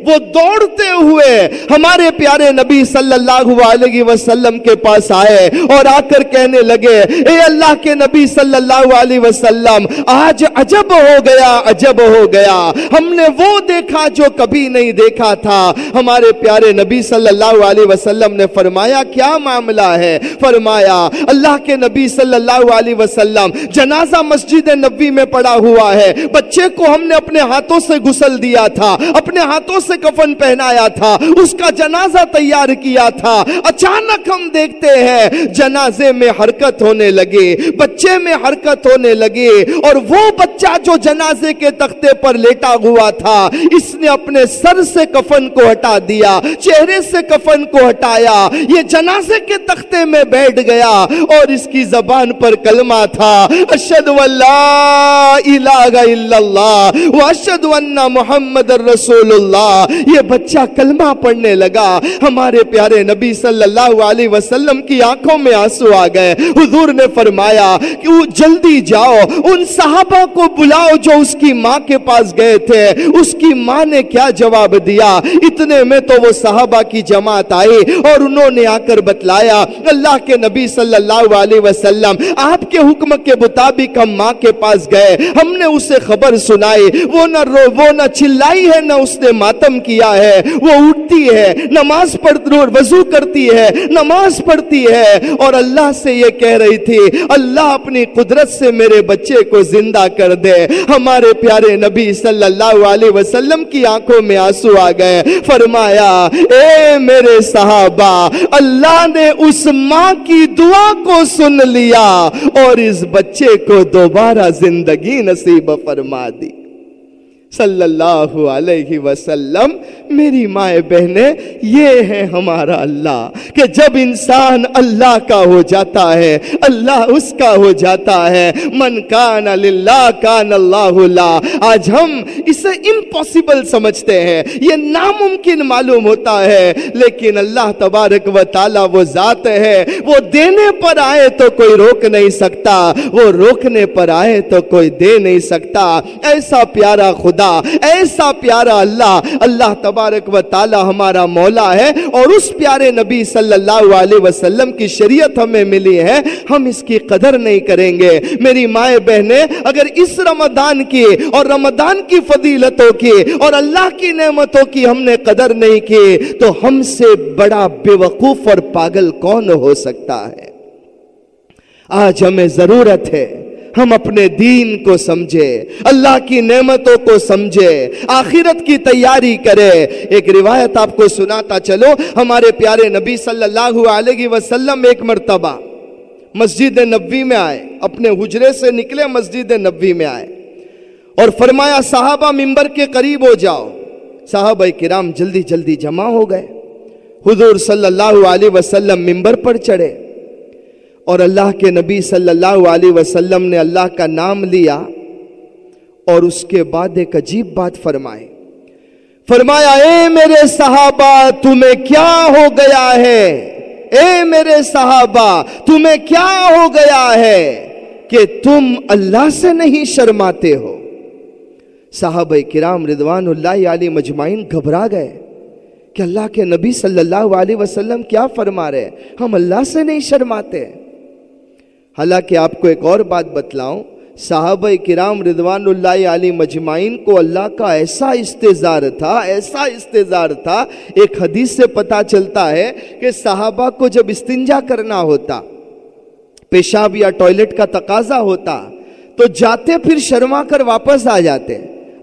Speaker 1: وہ دوڑتے ہوئے ہمارے پیارے نبی صلی اللہ علیہ وسلم کے پاس آئے اور آ کر کہنے لگے, اے اللہ کے نبی صلی اللہ علیہ وسلم, آج عجب ہو گیا, عجب ہو گیا. ہم نے وہ دیکھا جو کبھی نہیں دیکھا تھا. ہمارے پیارے نبی صلی اللہ علیہ وسلم نے فرمایا کیا معاملہ ہے؟ فرمایا اللہ کے نبی صلی اللہ علیہ وسلم جنازہ مسجد نبوی میں پڑا ہوا ہے, بچے کو ہم نے اپنے ہاتھوں سے غسل دیا تھا، اپنے ہاتھوں سے کفن پہنایا تھا، اس کا جنازہ تیار کیا تھا، اچانک ہم دیکھتے ہیں جنازے میں حرکت ہونے لگی، بچے میں حرکت ہونے لگی، اور وہ بچہ جو جنازے کے تختے پر لیٹا ہوا تھا، اس نے اپنے سر سے کفن کو ہٹا دیا، چہرے سے کفن کو ہٹایا، یہ جنازے کے تختے میں بیٹھ گیا، اور اس کی زبان پر کلمہ تھا، اشہدو ان لا الہ الا اللہ واشہدو ان محمد رسول اللہ۔ یہ بچہ کلمہ پڑھنے لگا، ہمارے پیارے نبی صلی اللہ علیہ وسلم کی آنکھوں میں آنسو آ گئے۔ حضور نے فرمایا کہ جلدی جاؤ، ان صحابہ کو بلاؤ جو اس کی ماں کے پاس گئے تھے۔ اس کی ماں نے کیا جواب دیا؟ اتنے میں تو وہ صحابہ کی جماعت آئی اور انہوں نے آ کر بتلایا، اللہ کے نبی صلی اللہ علیہ وسلم آپ کے حکم کے مطابق ہم ماں کے پاس گئے، ہم نے اسے خبر سنائی، وہ نہ چلائی ہے، نہ اس نے ماتم کیا ہے، وہ اٹھتی ہے، نماز وضو کرتی ہے، نماز پڑھتی ہے، اور اللہ سے یہ کہہ رہی تھی اللہ اپنی قدرت سے میرے بچے کو زندہ کر دے۔ ہمارے پیارے نبی صلی اللہ علیہ وسلم کی آنکھوں میں آنسو آ گئے، فرمایا اے میرے صحابہ، اللہ نے اس ماں کی دعا کو سن لیا اور اس بچے کو دوبارہ زندگی نصیب فرما دی۔ صلی اللہ علیہ وسلم۔ میری مائیں بہنیں، یہ ہے ہمارا اللہ کہ جب انسان اللہ کا ہو جاتا ہے، اللہ اس کا ہو جاتا ہے۔ من کان للہ کان اللہ لا۔ آج ہم اسے امپاسبل سمجھتے ہیں، یہ ناممکن معلوم ہوتا ہے، لیکن اللہ تبارک و تعالی وہ ذات ہے، وہ دینے پر آئے تو کوئی روک نہیں سکتا، وہ روکنے پر آئے تو کوئی دے نہیں سکتا۔ ایسا پیارا خدا، ایسا پیارا اللہ، اللہ تبارک و تعالی ہمارا مولا ہے، اور اس پیارے نبی صلی اللہ علیہ وسلم کی شریعت ہمیں ملی ہے، ہم اس کی قدر نہیں کریں گے۔ میری مائیں بہنیں، اگر اس رمضان کی اور رمضان کی فضیلتوں کی اور اللہ کی نعمتوں کی ہم نے قدر نہیں کی تو ہم سے بڑا بے وقوف اور پاگل کون ہو سکتا ہے؟ آج ہمیں ضرورت ہے ہم اپنے دین کو سمجھے، اللہ کی نعمتوں کو سمجھے، آخرت کی تیاری کرے۔ ایک روایت آپ کو سناتا چلو، ہمارے پیارے نبی صلی اللہ علیہ وسلم ایک مرتبہ مسجد نبوی میں آئے، اپنے حجرے سے نکلے مسجد نبوی میں آئے اور فرمایا صحابہ ممبر کے قریب ہو جاؤ۔ صحابہ کرام جلدی جلدی جمع ہو گئے۔ حضور صلی اللہ علیہ وسلم ممبر پر چڑھے اور اللہ کے نبی صلی اللہ علیہ وسلم نے اللہ کا نام لیا اور اس کے بعد ایک عجیب بات فرمایا اے میرے صحابہ تمہیں کیا ہو گیا ہے؟ اے میرے صحابہ تمہیں کیا ہو گیا ہے کہ تم اللہ سے نہیں شرماتے ہو؟ صحابہ کرام رضوان اللہ علیہ مجمعین گھبرا گئے کہ اللہ کے نبی صلی اللہ علیہ وسلم کیا فرما رہے ہیں، ہم اللہ سے نہیں شرماتے۔ حالانکہ آپ کو ایک اور بات بتلاؤں، صحابہ کرام رضوان اللہ علیہ مجمعین کو اللہ کا ایسا استحضار تھا، ایک حدیث سے پتہ چلتا ہے کہ صحابہ کو جب استنجا کرنا ہوتا، پیشاب یا ٹوائلٹ کا تقاضا ہوتا تو جاتے پھر شرما کر واپس آ جاتے۔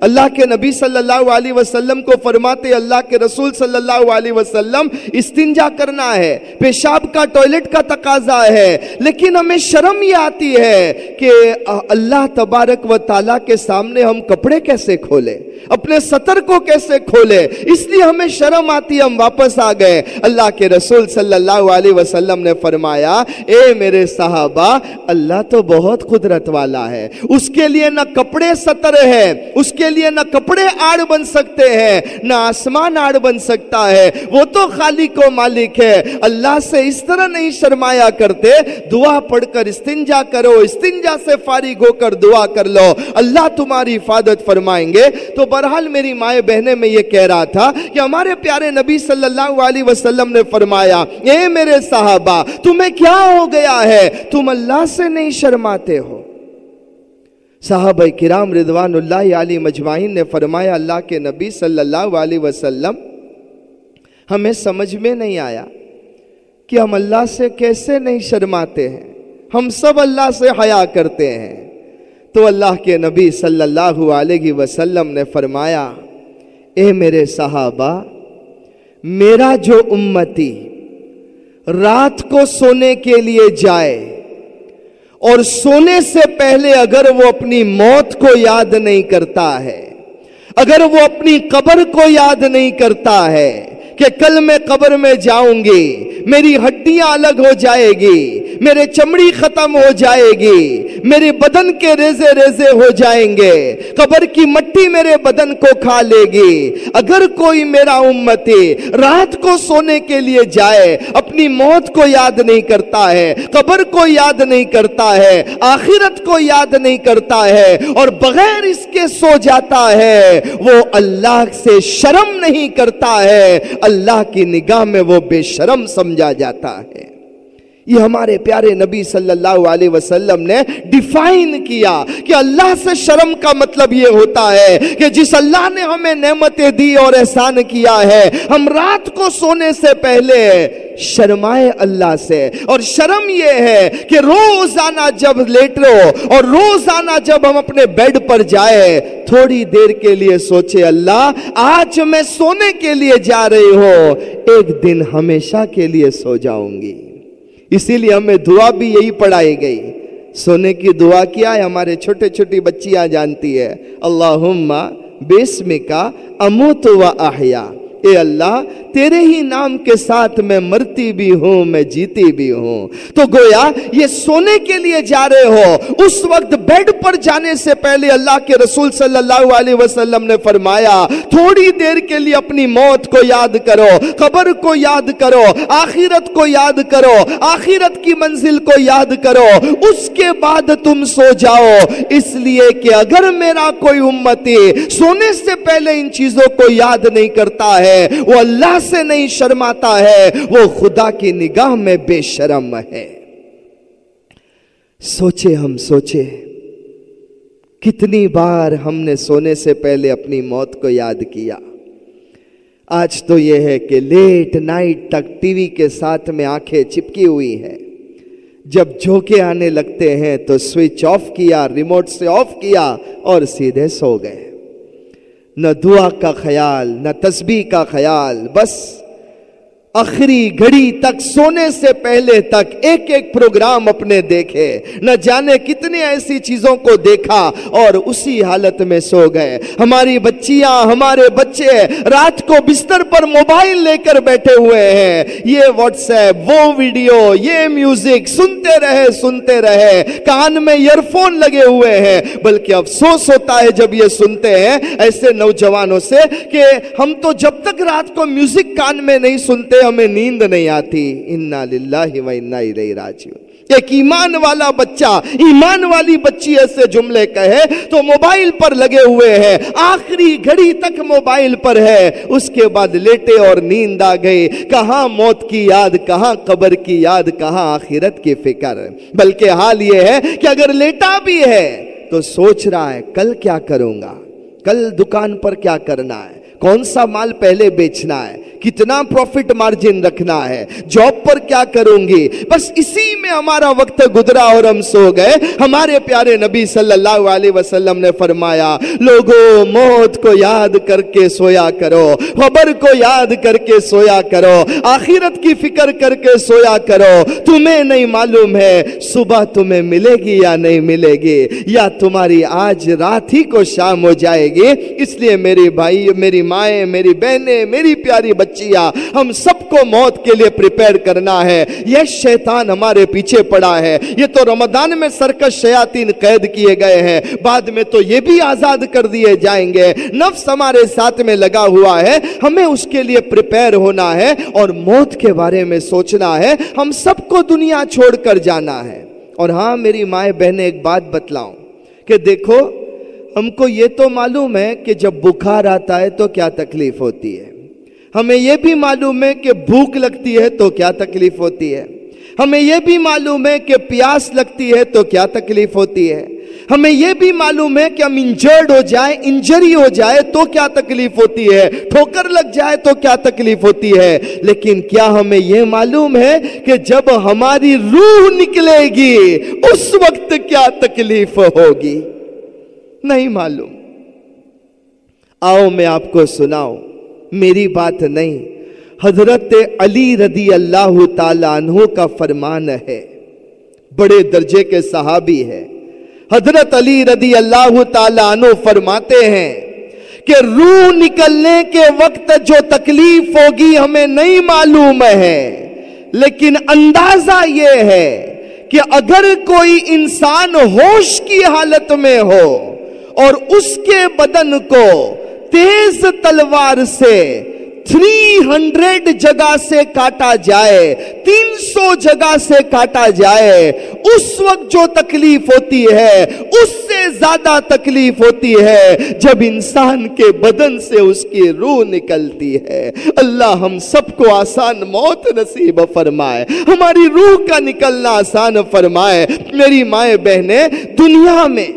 Speaker 1: اللہ کے نبی صلی اللہ علیہ وسلم کو فرماتے اللہ کے رسول صلی اللہ علیہ وسلم استنجا کرنا ہے، پیشاب کا ٹوائلٹ کا تقاضا ہے، لیکن ہمیں شرم یہ آتی ہے کہ اللہ تبارک و تعالیٰ کے سامنے ہم کپڑے کیسے کھولے، اپنے سطر کو کیسے کھولے، اس لیے ہمیں شرم آتی، ہم واپس آ گئے۔ اللہ کے رسول صلی اللہ علیہ وسلم نے فرمایا اے میرے صحابہ، اللہ تو بہت قدرت والا ہے، اس کے لیے نہ کپڑے سطر ہے، اس کے لیے نہ کپڑے آڑ بن سکتے ہیں، نہ آسمان آڑ بن سکتا ہے، وہ تو خالق و مالک ہے۔ اللہ سے اس طرح نہیں شرمایا کرتے، دعا پڑھ کر استنجا کرو، استنجا سے فارغ ہو کر دعا کر لو، اللہ تمہاری حفاظت فرمائیں گے۔ تو بہرحال میری مائیں بہنیں میں یہ کہہ رہا تھا کہ ہمارے پیارے نبی صلی اللہ علیہ وسلم نے فرمایا اے میرے صحابہ تمہیں کیا ہو گیا ہے، تم اللہ سے نہیں شرماتے ہو؟ صحابہ کرام رضوان اللہ علیہ مجمعین نے فرمایا اللہ کے نبی صلی اللہ علیہ وسلم ہمیں سمجھ میں نہیں آیا کہ ہم اللہ سے کیسے نہیں شرماتے ہیں، ہم سب اللہ سے حیا کرتے ہیں، تو اللہ کے نبی صلی اللہ علیہ وسلم نے فرمایا، اے میرے صحابہ، میرا جو امتی رات کو سونے کے لیے جائے اور سونے سے پہلے اگر وہ اپنی موت کو یاد نہیں کرتا ہے، اگر وہ اپنی قبر کو یاد نہیں کرتا ہے کہ کل میں قبر میں جاؤں گی، میری ہڈیاں الگ ہو جائے گی، میرے چمڑی ختم ہو جائے گی، میرے بدن کے ریزے ریزے ہو جائیں گے، قبر کی مٹی میرے بدن کو کھا لے گی، اگر کوئی میرا امتی رات کو سونے کے لیے جائے، اپنی موت کو یاد نہیں کرتا ہے، قبر کو یاد نہیں کرتا ہے، آخرت کو یاد نہیں کرتا ہے اور بغیر اس کے سو جاتا ہے، وہ اللہ سے شرم نہیں کرتا ہے، اللہ کی نگاہ میں وہ بے شرم سمجھا جاتا ہے۔ یہ ہمارے پیارے نبی صلی اللہ علیہ وسلم نے ڈیفائن کیا کہ اللہ سے شرم کا مطلب یہ ہوتا ہے کہ جس اللہ نے ہمیں نعمتیں دی اور احسان کیا ہے، ہم رات کو سونے سے پہلے شرمائے اللہ سے۔ اور شرم یہ ہے کہ روزانہ جب لیٹو اور روزانہ جب ہم اپنے بیڈ پر جائے، تھوڑی دیر کے لیے سوچے، اللہ آج میں سونے کے لیے جا رہی ہوں، ایک دن ہمیشہ کے لیے سو جاؤں گی۔ اسی لیے ہمیں دعا بھی یہی پڑھائی گئی۔ سونے کی دعا کیا ہے؟ ہمارے چھوٹے چھوٹی بچیاں جانتی ہے، اللہم باسمک اموت و احیا، اے اللہ تیرے ہی نام کے ساتھ میں مرتی بھی ہوں، میں جیتی بھی ہوں۔ تو گویا یہ سونے کے لیے جا رہے ہو، اس وقت بیڈ پر جانے سے پہلے اللہ کے رسول صلی اللہ علیہ وسلم نے فرمایا، تھوڑی دیر کے لیے اپنی موت کو یاد کرو، قبر کو یاد کرو، آخرت کو یاد کرو، آخرت کی منزل کو یاد کرو، اس کے بعد تم سو جاؤ۔ اس لیے کہ اگر میرا کوئی امتی سونے سے پہلے ان چیزوں کو یاد نہیں کرتا ہے، وہ اللہ سے نہیں شرماتا ہے، وہ خدا کی نگاہ میں بے شرم ہے۔ سوچے، ہم سوچے کتنی بار ہم نے سونے سے پہلے اپنی موت کو یاد کیا۔ آج تو یہ ہے کہ لیٹ نائٹ تک ٹی وی کے ساتھ میں آنکھیں چپکی ہوئی ہیں، جب جھونکے آنے لگتے ہیں تو سوئچ آف کیا، ریموٹ سے آف کیا اور سیدھے سو گئے۔ نہ دعا کا خیال، نہ تسبیح کا خیال، بس آخری گھڑی تک سونے سے پہلے تک ایک ایک پروگرام اپنے دیکھے، نہ جانے کتنے ایسی چیزوں کو دیکھا اور اسی حالت میں سو گئے۔ ہماری بچیاں، ہمارے بچے رات کو بستر پر موبائل لے کر بیٹھے ہوئے ہیں، یہ واٹس ایپ، وہ ویڈیو، یہ میوزک سنتے رہے، کان میں ایئر فون لگے ہوئے ہیں۔ بلکہ افسوس ہوتا ہے جب یہ سنتے ہیں ایسے نوجوانوں سے کہ ہم تو جب تک رات کو میوزک کان میں نہیں سنتے ہمیں نیند نہیں آتی۔ انا للہ و انا الیہ راجعون۔ ایک ایمان والا بچہ، ایمان والی بچی ایسے جملے کہے تو موبائل پر لگے ہوئے ہیں، آخری گھڑی تک موبائل پر ہے، اس کے بعد لیٹے اور نیند آ گئی۔ کہاں موت کی یاد، کہاں قبر کی یاد، کہاں آخرت کی فکر۔ بلکہ حال یہ ہے کہ اگر لیٹا بھی ہے تو سوچ رہا ہے کل کیا کروں گا، کل دکان پر کیا کرنا ہے، کون سا مال پہلے بیچنا ہے، کتنا پروفٹ مارجن رکھنا ہے، جاب پر کیا کروں گی۔ بس اسی میں ہمارا وقت گزرا اور ہم سو گئے۔ ہمارے پیارے نبی صلی اللہ علیہ وسلم نے فرمایا، لوگوں موت کو یاد کر کے سویا کرو، خبر کو یاد کر کے سویا کرو، آخرت کی فکر کر کے سویا کرو۔ تمہیں نہیں معلوم ہے صبح تمہیں ملے گی یا نہیں ملے گی، یا تمہاری آج رات ہی کو شام ہو جائے گی۔ اس لیے میری بھائی، میری مائیں، میری بہنیں، میری پیاری بچیاں، ہم سب کو موت کے لیے پریپیئر کرنا ہے۔ یہ شیطان ہمارے پیچھے پڑا ہے، یہ تو رمضان میں سرکش شیاطین قید کیے گئے ہیں، بعد میں تو یہ بھی آزاد کر دیے جائیں گے۔ نفس ہمارے ساتھ میں لگا ہوا ہے، ہمیں اس کے لیے پریپیئر ہونا ہے اور موت کے بارے میں سوچنا ہے۔ ہم سب کو دنیا چھوڑ کر جانا ہے۔ اور ہاں میری مائیں بہنیں، ایک بات بتلاؤں کہ دیکھو، ہم کو یہ تو معلوم ہے کہ جب بخار آتا ہے تو کیا تکلیف ہوتی ہے، ہمیں یہ بھی معلوم ہے کہ بھوک لگتی ہے تو کیا تکلیف ہوتی ہے، ہمیں یہ بھی معلوم ہے کہ پیاس لگتی ہے تو کیا تکلیف ہوتی ہے، ہمیں یہ بھی معلوم ہے کہ ہم انجرڈ ہو جائیں، انجری ہو جائے تو کیا تکلیف ہوتی ہے، ٹھوکر لگ جائے تو کیا تکلیف ہوتی ہے۔ لیکن کیا ہمیں یہ معلوم ہے کہ جب ہماری روح نکلے گی اس وقت کیا تکلیف ہوگی؟ نہیں معلوم. آؤ میں آپ کو سناؤں, میری بات نہیں, حضرت علی رضی اللہ تعالیٰ عنہ کا فرمان ہے. بڑے درجے کے صحابی ہے. حضرت علی رضی اللہ تعالیٰ عنہ فرماتے ہیں کہ روح نکلنے کے وقت جو تکلیف ہوگی ہمیں نہیں معلوم ہے, لیکن اندازہ یہ ہے کہ اگر کوئی انسان ہوش کی حالت میں ہو اور اس کے بدن کو تیز تلوار سے 300 جگہ سے کاٹا جائے, 300 جگہ سے کاٹا جائے, اس وقت جو تکلیف ہوتی ہے اس سے زیادہ تکلیف ہوتی ہے جب انسان کے بدن سے اس کی روح نکلتی ہے. اللہ ہم سب کو آسان موت نصیب فرمائے, ہماری روح کا نکلنا آسان فرمائے. میری مائیں بہنیں, دنیا میں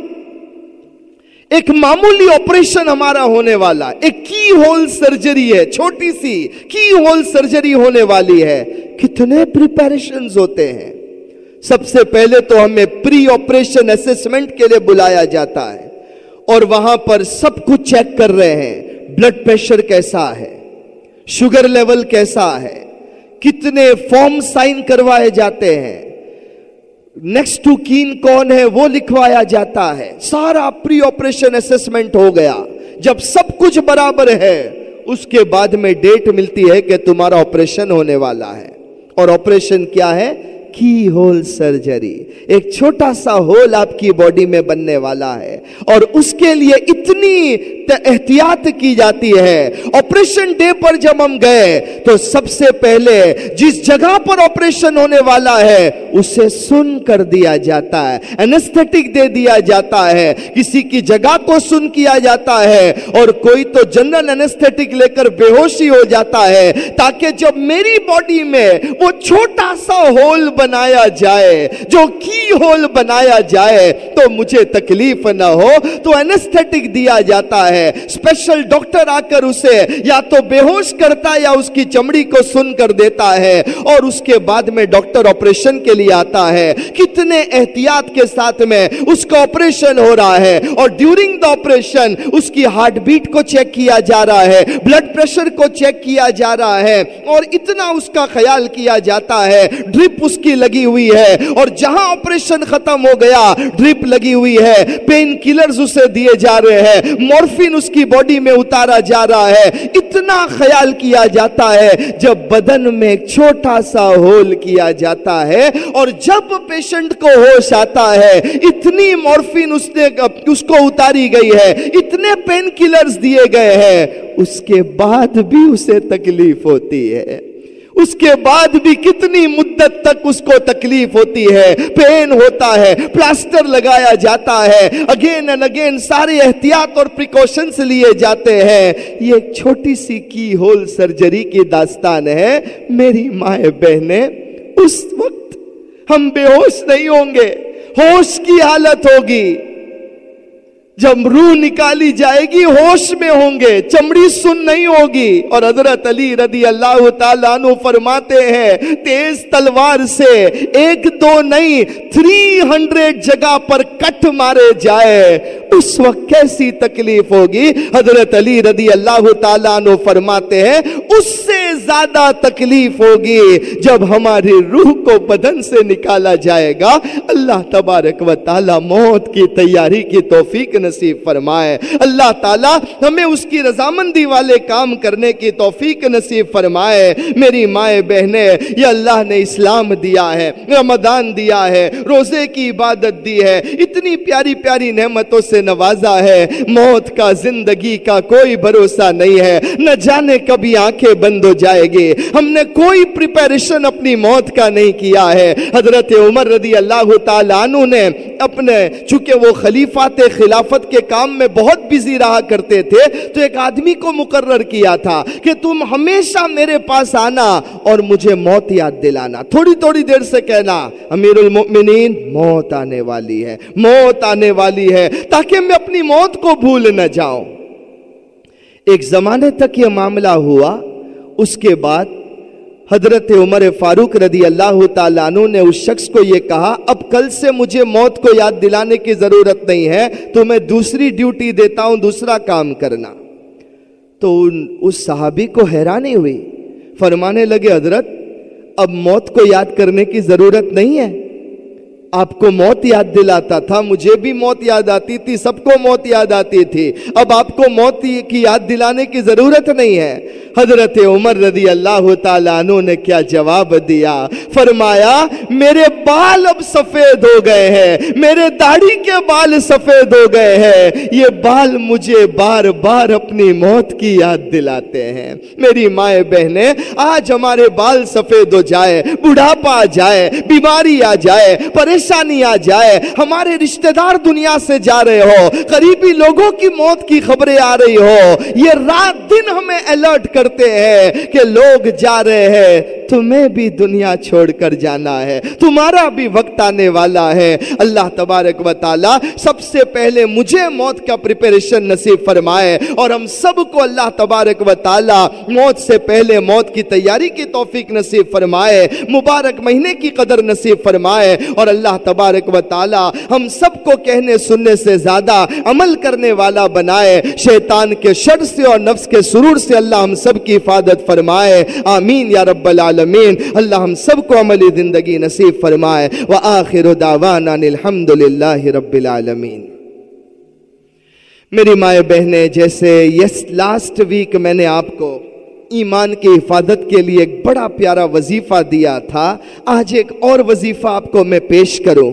Speaker 1: ایک معمولی آپریشن ہمارا ہونے والا, ایک کی ہول سرجری ہے, چھوٹی سی کی ہول سرجری ہونے والی ہے. کتنے پریپریشنز ہوتے ہیں. سب سے پہلے تو ہمیں پری آپریشن اسسمنٹ کے لیے بلایا جاتا ہے اور وہاں پر سب کچھ چیک کر رہے ہیں. بلڈ پریشر کیسا ہے, شوگر لیول کیسا ہے, کتنے فارم سائن کروائے جاتے ہیں, نیکسٹ ٹو کین کون ہے وہ لکھوایا جاتا ہے. سارا پری آپریشن اسسمنٹ ہو گیا. جب سب کچھ برابر ہے اس کے بعد میں ڈیٹ ملتی ہے کہ تمہارا آپریشن ہونے والا ہے. اور آپریشن کیا ہے؟ کی ہول سرجری. ایک چھوٹا سا ہول آپ کی باڈی میں بننے والا ہے اور اس کے لیے اتنی احتیاط کی جاتی ہے. آپریشن ڈے پر جب ہم گئے تو سب سے پہلے جس جگہ پر آپریشن ہونے والا ہے اسے سن کر دیا جاتا ہے, اینستھیٹک دے دیا جاتا ہے, کسی کی جگہ کو سن کیا جاتا ہے اور کوئی تو جنرل اینستھیٹک لے کر بے ہوشی ہو جاتا ہے تاکہ جب میری باڈی میں وہ چھوٹا سا ہول بنایا جائے, جو کی ہول بنایا جائے, تو مجھے تکلیف نہ ہو. تو اینستھیٹک دیا جاتا ہے. اسپیشل ڈاکٹر آ کر اسے یا تو بے ہوش کرتا ہے یا اس کی چمڑی کو سن کر دیتا ہے اور اس کے بعد میں ڈاکٹر آپریشن کے لیے آتا ہے. کتنے احتیاط کے ساتھ میں اس کا آپریشن ہو رہا ہے اور ڈیورنگ دا آپریشن اس کی ہارٹ بیٹ کو چیک کیا جا رہا ہے, بلڈ پریشر کو چیک کیا جا رہا ہے اور اتنا اس کا خیال کیا جاتا ہے. ڈرپ اس کی لگی ہوئی ہے اور جہاں آپریشن ختم ہو گیا ڈرپ لگی ہوئی ہے, پین کلرز اسے دیے جا رہے ہیں, مورفین اس کی باڈی میں اتارا جا رہا ہے. اتنا خیال کیا جاتا ہے. جب بدن میں ایک چھوٹا سا ہول کیا جاتا ہے اور جب پیشنٹ کو ہوش آتا ہے اتنی مورفین اس کو اتاری گئی ہے, اتنے پین کلرز دیے گئے ہیں, اس کے بعد بھی اسے تکلیف ہوتی ہے. اس کے بعد بھی کتنی مدت تک اس کو تکلیف ہوتی ہے, پین ہوتا ہے, پلاسٹر لگایا جاتا ہے, اگین اینڈ اگین سارے احتیاط اور پریکاشنز لیے جاتے ہیں. یہ ایک چھوٹی سی کی ہول سرجری کی داستان ہے. میری مائیں بہنیں, اس وقت ہم بے ہوش نہیں ہوں گے, ہوش کی حالت ہوگی. جب روح نکالی جائے گی ہوش میں ہوں گے, چمڑی سن نہیں ہوگی. اور حضرت علی رضی اللہ تعالیٰ عنہ فرماتے ہیں تیز تلوار سے 1 2 نہیں 300 جگہ پر کٹ مارے جائے اس وقت کیسی تکلیف ہوگی. حضرت علی رضی اللہ تعالیٰ عنہ فرماتے ہیں اس سے زیادہ تکلیف ہوگی جب ہماری روح کو بدن سے نکالا جائے گا. اللہ تبارک و تعالیٰ موت کی تیاری کی توفیق نصیب فرمائے. اللہ تعالیٰ ہمیں اس کی رضامندی والے کام کرنے کی توفیق نصیب فرمائے. میری مائیں بہنیں, یہ اللہ نے اسلام دیا ہے, رمضان دیا ہے, روزے کی عبادت دی ہے, اتنی پیاری پیاری نعمتوں سے نوازا ہے. موت کا, زندگی کا کوئی بھروسہ نہیں ہے, نہ جانے کبھی آنکھیں بند ہو جائے گی. ہم نے کوئی پریپریشن اپنی موت کا نہیں کیا ہے. حضرت عمر رضی اللہ تعالیٰ عنہ نے اپنے, چونکہ وہ خلیفات خلافت کے کام میں بہت بزی رہا کرتے تھے, تو ایک آدمی کو مقرر کیا تھا کہ تم ہمیشہ میرے پاس آنا اور مجھے موت یاد دلانا. تھوڑی تھوڑی دیر سے کہنا امیر المؤمنین موت آنے والی ہے, موت آنے والی ہے, تاکہ میں اپنی موت کو بھول نہ جاؤں. ایک زمانے تک یہ معاملہ ہوا. اس کے بعد حضرت عمر فاروق رضی اللہ تعالیٰ عنہ نے اس شخص کو یہ کہا اب کل سے مجھے موت کو یاد دلانے کی ضرورت نہیں ہے، تو میں دوسری ڈیوٹی دیتا ہوں، دوسرا کام کرنا۔ تو اس صحابی کو حیرانی ہوئی، فرمانے لگے حضرت اب موت کو یاد کرنے کی ضرورت نہیں ہے، آپ کو موت یاد دلاتا تھا، مجھے بھی موت یاد آتی تھی، سب کو موت یاد آتی تھی، اب آپ کو موت کی یاد دلانے کی ضرورت نہیں ہے۔ حضرت عمر رضی اللہ تعالیٰ عنہ نے کیا جواب دیا؟ فرمایا میرے بال اب سفید ہو گئے ہیں، میرے داڑھی کے بال سفید ہو گئے ہیں، یہ بال مجھے بار بار اپنی موت کی یاد دلاتے ہیں۔ میری مائیں بہنیں، آج ہمارے بال سفید ہو جائے، بڑھاپا آ جائے، بیماری آ جائے، پریشانی آ جائے، ہمارے رشتہ دار دنیا سے جا رہے ہو، قریبی لوگوں کی موت کی خبریں آ رہی ہو، یہ رات دن ہمیں الرٹ کرتے ہیں کہ لوگ جا رہے ہیں، تمہیں بھی دنیا چھوڑ کر جانا ہے، تمہارا بھی وقت آنے والا ہے۔ اللہ تبارک و تعالی سب سے پہلے مجھے موت کا پریپریشن نصیب فرمائے، اور ہم سب کو اللہ تبارک و تعالی موت سے پہلے موت کی تیاری کی توفیق نصیب فرمائے، مبارک مہینے کی قدر نصیب فرمائے، اور اللہ تبارک و تعالی ہم سب کو کہنے سننے سے زیادہ عمل کرنے والا بنائے، شیطان کے شر سے اور نفس کے سرور سے اللہ ہم سب کی حفاظت فرمائے، آمین یا رب العالمین۔ اللہ ہم سب کو عملی زندگی نصیب فرمائے، وآخر دعوانا الحمدللہ رب العالمین۔ میری مائیں بہنیں، جیسے لاسٹ ویک میں نے آپ کو ایمان کی حفاظت کے لیے ایک بڑا پیارا وظیفہ دیا تھا، آج ایک اور وظیفہ آپ کو میں پیش کروں،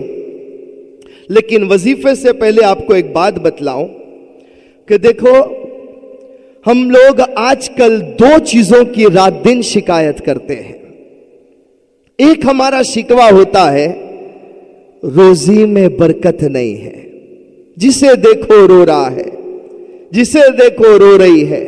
Speaker 1: لیکن وظیفے سے پہلے آپ کو ایک بات بتلاؤں کہ دیکھو ہم لوگ آج کل دو چیزوں کی رات دن شکایت کرتے ہیں۔ ایک ہمارا شکوہ ہوتا ہے روزی میں برکت نہیں ہے، جسے دیکھو رو رہا ہے، جسے دیکھو رو رہی ہے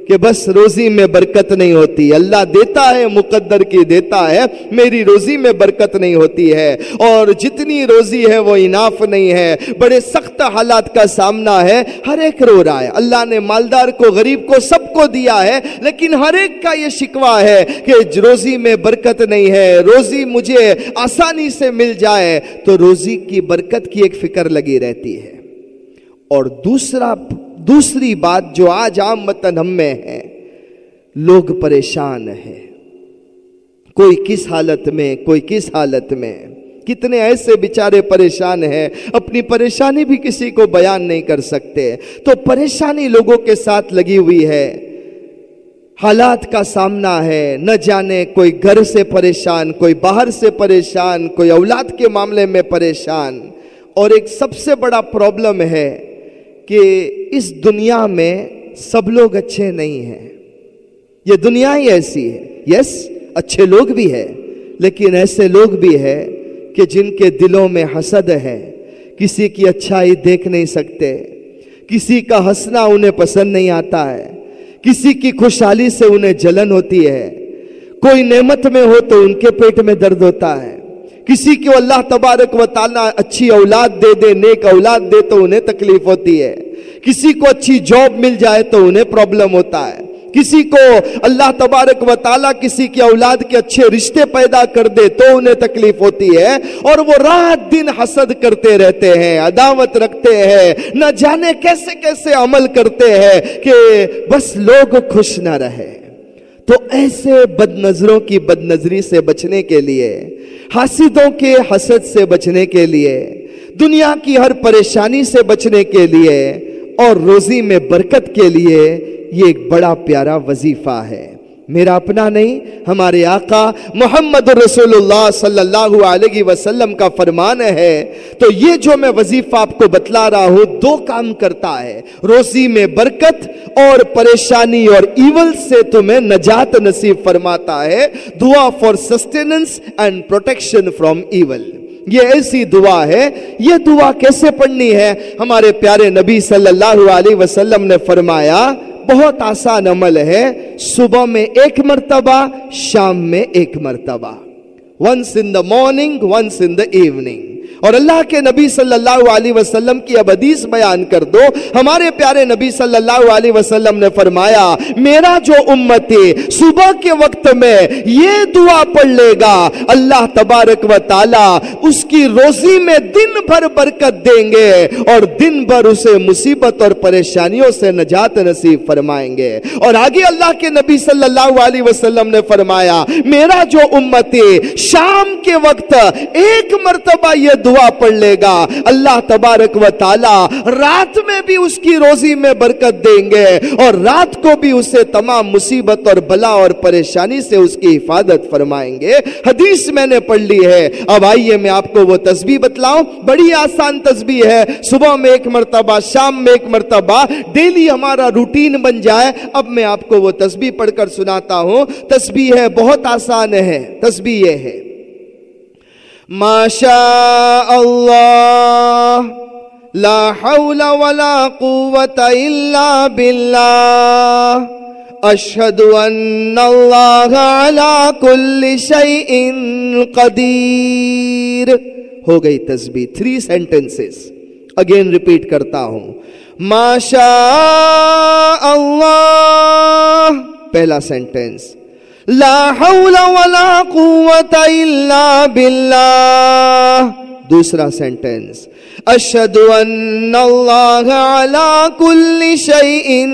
Speaker 1: کہ بس روزی میں برکت نہیں ہوتی، اللہ دیتا ہے مقدر کی دیتا ہے، میری روزی میں برکت نہیں ہوتی ہے، اور جتنی روزی ہے وہ اناف نہیں ہے، بڑے سخت حالات کا سامنا ہے، ہر ایک رو رہا ہے۔ اللہ نے مالدار کو، غریب کو، سب کو دیا ہے، لیکن ہر ایک کا یہ شکوہ ہے کہ روزی میں برکت نہیں ہے، روزی مجھے آسانی سے مل جائے، تو روزی کی برکت کی ایک فکر لگی رہتی ہے۔ اور دوسری بات جو آج عامتاً ہم میں ہے، لوگ پریشان ہیں، کوئی کس حالت میں، کوئی کس حالت میں، کتنے ایسے بیچارے پریشان ہیں، اپنی پریشانی بھی کسی کو بیان نہیں کر سکتے، تو پریشانی لوگوں کے ساتھ لگی ہوئی ہے، حالات کا سامنا ہے، نہ جانے کوئی گھر سے پریشان، کوئی باہر سے پریشان، کوئی اولاد کے معاملے میں پریشان، اور ایک سب سے بڑا پرابلم ہے کہ اس دنیا میں سب لوگ اچھے نہیں ہیں، یہ دنیا ہی ایسی ہے، یس اچھے لوگ بھی ہیں، لیکن ایسے لوگ بھی ہیں کہ جن کے دلوں میں حسد ہے، کسی کی اچھائی دیکھ نہیں سکتے، کسی کا ہنسنا انہیں پسند نہیں آتا ہے، کسی کی خوشحالی سے انہیں جلن ہوتی ہے، کوئی نعمت میں ہو تو ان کے پیٹ میں درد ہوتا ہے، کسی کو اللہ تبارک و تعالیٰ اچھی اولاد دے دے، نیک اولاد دے تو انہیں تکلیف ہوتی ہے، کسی کو اچھی جاب مل جائے تو انہیں پرابلم ہوتا ہے، کسی کو اللہ تبارک و تعالیٰ کسی کی اولاد کے اچھے رشتے پیدا کر دے تو انہیں تکلیف ہوتی ہے، اور وہ رات دن حسد کرتے رہتے ہیں، عداوت رکھتے ہیں، نہ جانے کیسے کیسے عمل کرتے ہیں کہ بس لوگ خوش نہ رہے۔ تو ایسے بد نظروں کی بد نظری سے بچنے کے لیے، حاسدوں کے حسد سے بچنے کے لیے، دنیا کی ہر پریشانی سے بچنے کے لیے، اور روزی میں برکت کے لیے یہ ایک بڑا پیارا وظیفہ ہے۔ میرا اپنا نہیں، ہمارے آقا محمد رسول اللہ صلی اللہ علیہ وسلم کا فرمان ہے۔ تو یہ جو میں وظیفہ آپ کو بتلا رہا ہوں، دو کام کرتا ہے، روزی میں برکت اور پریشانی اور ایول سے تمہیں نجات نصیب فرماتا ہے۔ دعا for sustenance and protection from evil, یہ ایسی دعا ہے۔ یہ دعا کیسے پڑھنی ہے؟ ہمارے پیارے نبی صلی اللہ علیہ وسلم نے فرمایا، بہت آسان عمل ہے، صبح میں 1 مرتبہ، شام میں 1 مرتبہ، once in the morning, once in the evening، اور اللہ کے نبی صلی اللہ علیہ وسلم کی اب حدیث بیان کر دو. ہمارے پیارے نبی صلی اللہ علیہ وسلم نے فرمایا میرا جو امتی صبح کے وقت میں یہ دعا پڑھ لے گا اللہ تبارک و تعالی اس کی روزی میں دن بھر برکت دیں گے اور دن بھر اسے مصیبت اور پریشانیوں سے نجات نصیب فرمائیں گے. اور آگے اللہ کے نبی صلی اللہ علیہ وسلم نے فرمایا میرا جو امتی شام کے وقت ایک مرتبہ یہ دعا پڑھ لے گا اللہ تبارک و تعالی رات میں بھی اس کی روزی میں برکت دیں گے اور رات کو بھی اسے تمام مصیبت اور بلا اور پریشانی سے اس کی حفاظت فرمائیں گے. حدیث میں نے پڑھ لی ہے. اب آئیے میں آپ کو وہ تسبیح بتلاؤں. بڑی آسان تسبیح ہے. صبح میں ایک مرتبہ, شام میں ایک مرتبہ, ڈیلی ہمارا روٹین بن جائے. اب میں آپ کو وہ تسبیح پڑھ کر سناتا ہوں. تسبیح ہے, بہت آسان ہے. تسبیح یہ ہے ما شاء اللہ لا حول ولا قوة الا باللہ اشہد ان اللہ علی کل شیء قدیر. ہو گئی تسبیح. 3 sentences. اگین ریپیٹ کرتا ہوں. ما شاء اللہ پہلا سینٹنس, لا حول ولا قوة الا باللہ دوسرا سینٹنس, اشہد ان اللہ علی کل شیء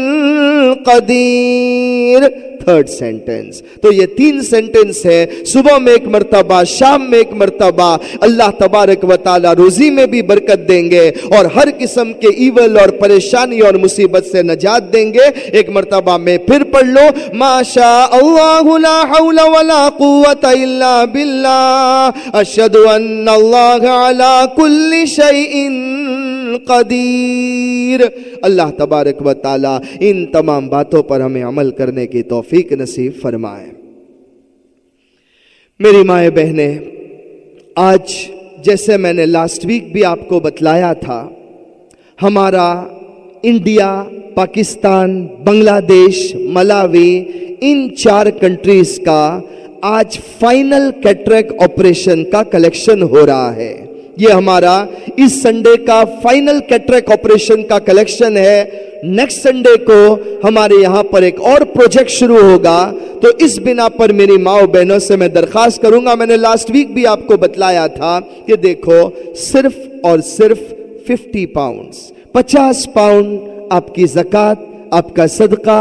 Speaker 1: قدیر. Third sentence. تو یہ 3 سینٹنس ہے. صبح میں ایک مرتبہ, شام میں ایک مرتبہ. اللہ تبارک و تعالی روزی میں بھی برکت دیں گے اور ہر قسم کے ایول اور پریشانی اور مصیبت سے نجات دیں گے. ایک مرتبہ میں پھر پڑھ لو. ما شاء اللہ لا حول ولا قوة الا باللہ اشہد ان اللہ علی کل شیء قدیر. اللہ تبارک و تعالی ان تمام باتوں پر ہمیں عمل کرنے کی توفیق نصیب فرمائے. میری مائیں بہنیں, آج جیسے میں نے لاسٹ ویک بھی آپ کو بتلایا تھا, ہمارا انڈیا, پاکستان, بنگلہ دیش, ملاوی, ان 4 کنٹریز کا آج فائنل کیٹریک آپریشن کا کلیکشن ہو رہا ہے. یہ ہمارا اس سنڈے کا فائنل کیٹریک آپریشن کا کلیکشن ہے. نیکسٹ سنڈے کو ہمارے یہاں پر ایک اور پروجیکٹ شروع ہوگا. تو اس بنا پر میری ماں بہنوں سے میں درخواست کروں گا, میں نے لاسٹ ویک بھی آپ کو بتلایا تھا کہ دیکھو صرف اور صرف 50 پاؤنڈز, 50 پاؤنڈ آپ کی زکوٰۃ, آپ کا صدقہ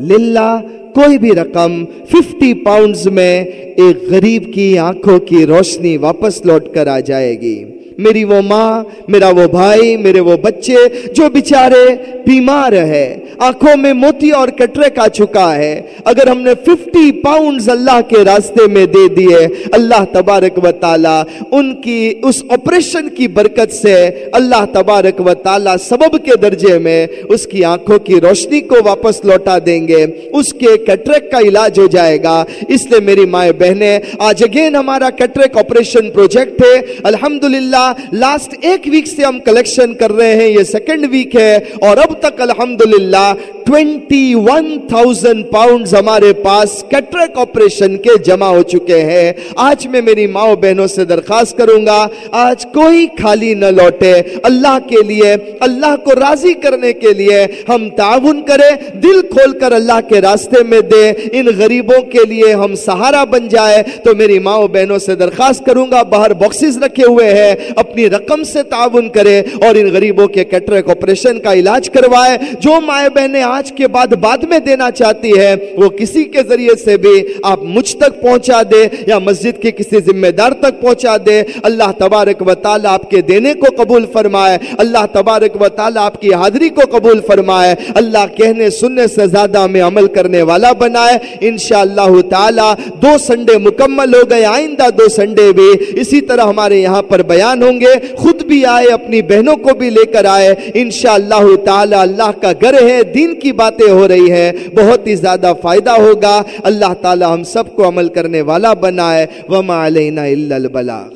Speaker 1: للہ, کوئی بھی رقم 50 پاؤنڈز میں ایک غریب کی آنکھوں کی روشنی واپس لوٹ کر آ جائے گی. میری وہ ماں, میرا وہ بھائی, میرے وہ بچے جو بیچارے بیمار ہے, آنکھوں میں موتی اور کٹریک آ چکا ہے, اگر ہم نے 50 پاؤنڈز اللہ کے راستے میں دے دیے, اللہ تبارک و تعالی ان کی اس آپریشن کی برکت سے اللہ تبارک و تعالی سبب کے درجے میں اس کی آنکھوں کی روشنی کو واپس لوٹا دیں گے, اس کے کٹریک کا علاج ہو جائے گا. اس لیے میری مائیں بہنیں, آج اگین ہمارا کٹریک آپریشن پروجیکٹ ہے. الحمدللہ لاسٹ 1 ویک سے ہم کلیکشن کر رہے ہیں, یہ 2nd ویک ہے, اور اب تک الحمدللہ 21,000 پاؤنڈز ہمارے پاس کیٹریک آپریشن کے جمع ہو چکے ہیں. آج میں میری ماں بہنوں سے درخواست کروں گا, آج کوئی خالی نہ لوٹے. اللہ کے لیے, اللہ کو راضی کرنے کے لیے ہم تعاون کریں, دل کھول کر اللہ کے راستے میں دے, ان غریبوں کے لیے ہم سہارا بن جائے. تو میری ماں بہنوں سے درخواست کروں گا, باہر باکسز رکھے ہوئے ہیں, اپنی رقم سے تعاون کرے اور ان غریبوں کے کیٹریک آپریشن کا علاج کروائے. جو مائیں بہنیں آج کے بعد میں دینا چاہتی ہے, وہ کسی کے ذریعے سے بھی آپ مجھ تک پہنچا دے یا مسجد کے کسی ذمہ دار تک پہنچا دے. اللہ تبارک و تعالی آپ کے دینے کو قبول فرمائے, اللہ تبارک و تعالی آپ کی حاضری کو قبول فرمائے, اللہ کہنے سننے سے زیادہ میں عمل کرنے والا بنائے. انشاءاللہ تعالی 2 سنڈے مکمل ہو گئے, آئندہ 2 سنڈے بھی اسی طرح ہمارے یہاں پر بیان ہوں گے. خود بھی آئے, اپنی بہنوں کو بھی لے کر آئے. انشاءاللہ تعالی اللہ کا گھر ہے, دین کی باتیں ہو رہی ہے, بہت ہی زیادہ فائدہ ہوگا. اللہ تعالی ہم سب کو عمل کرنے والا بنائے. وما علینا الا البلاغ.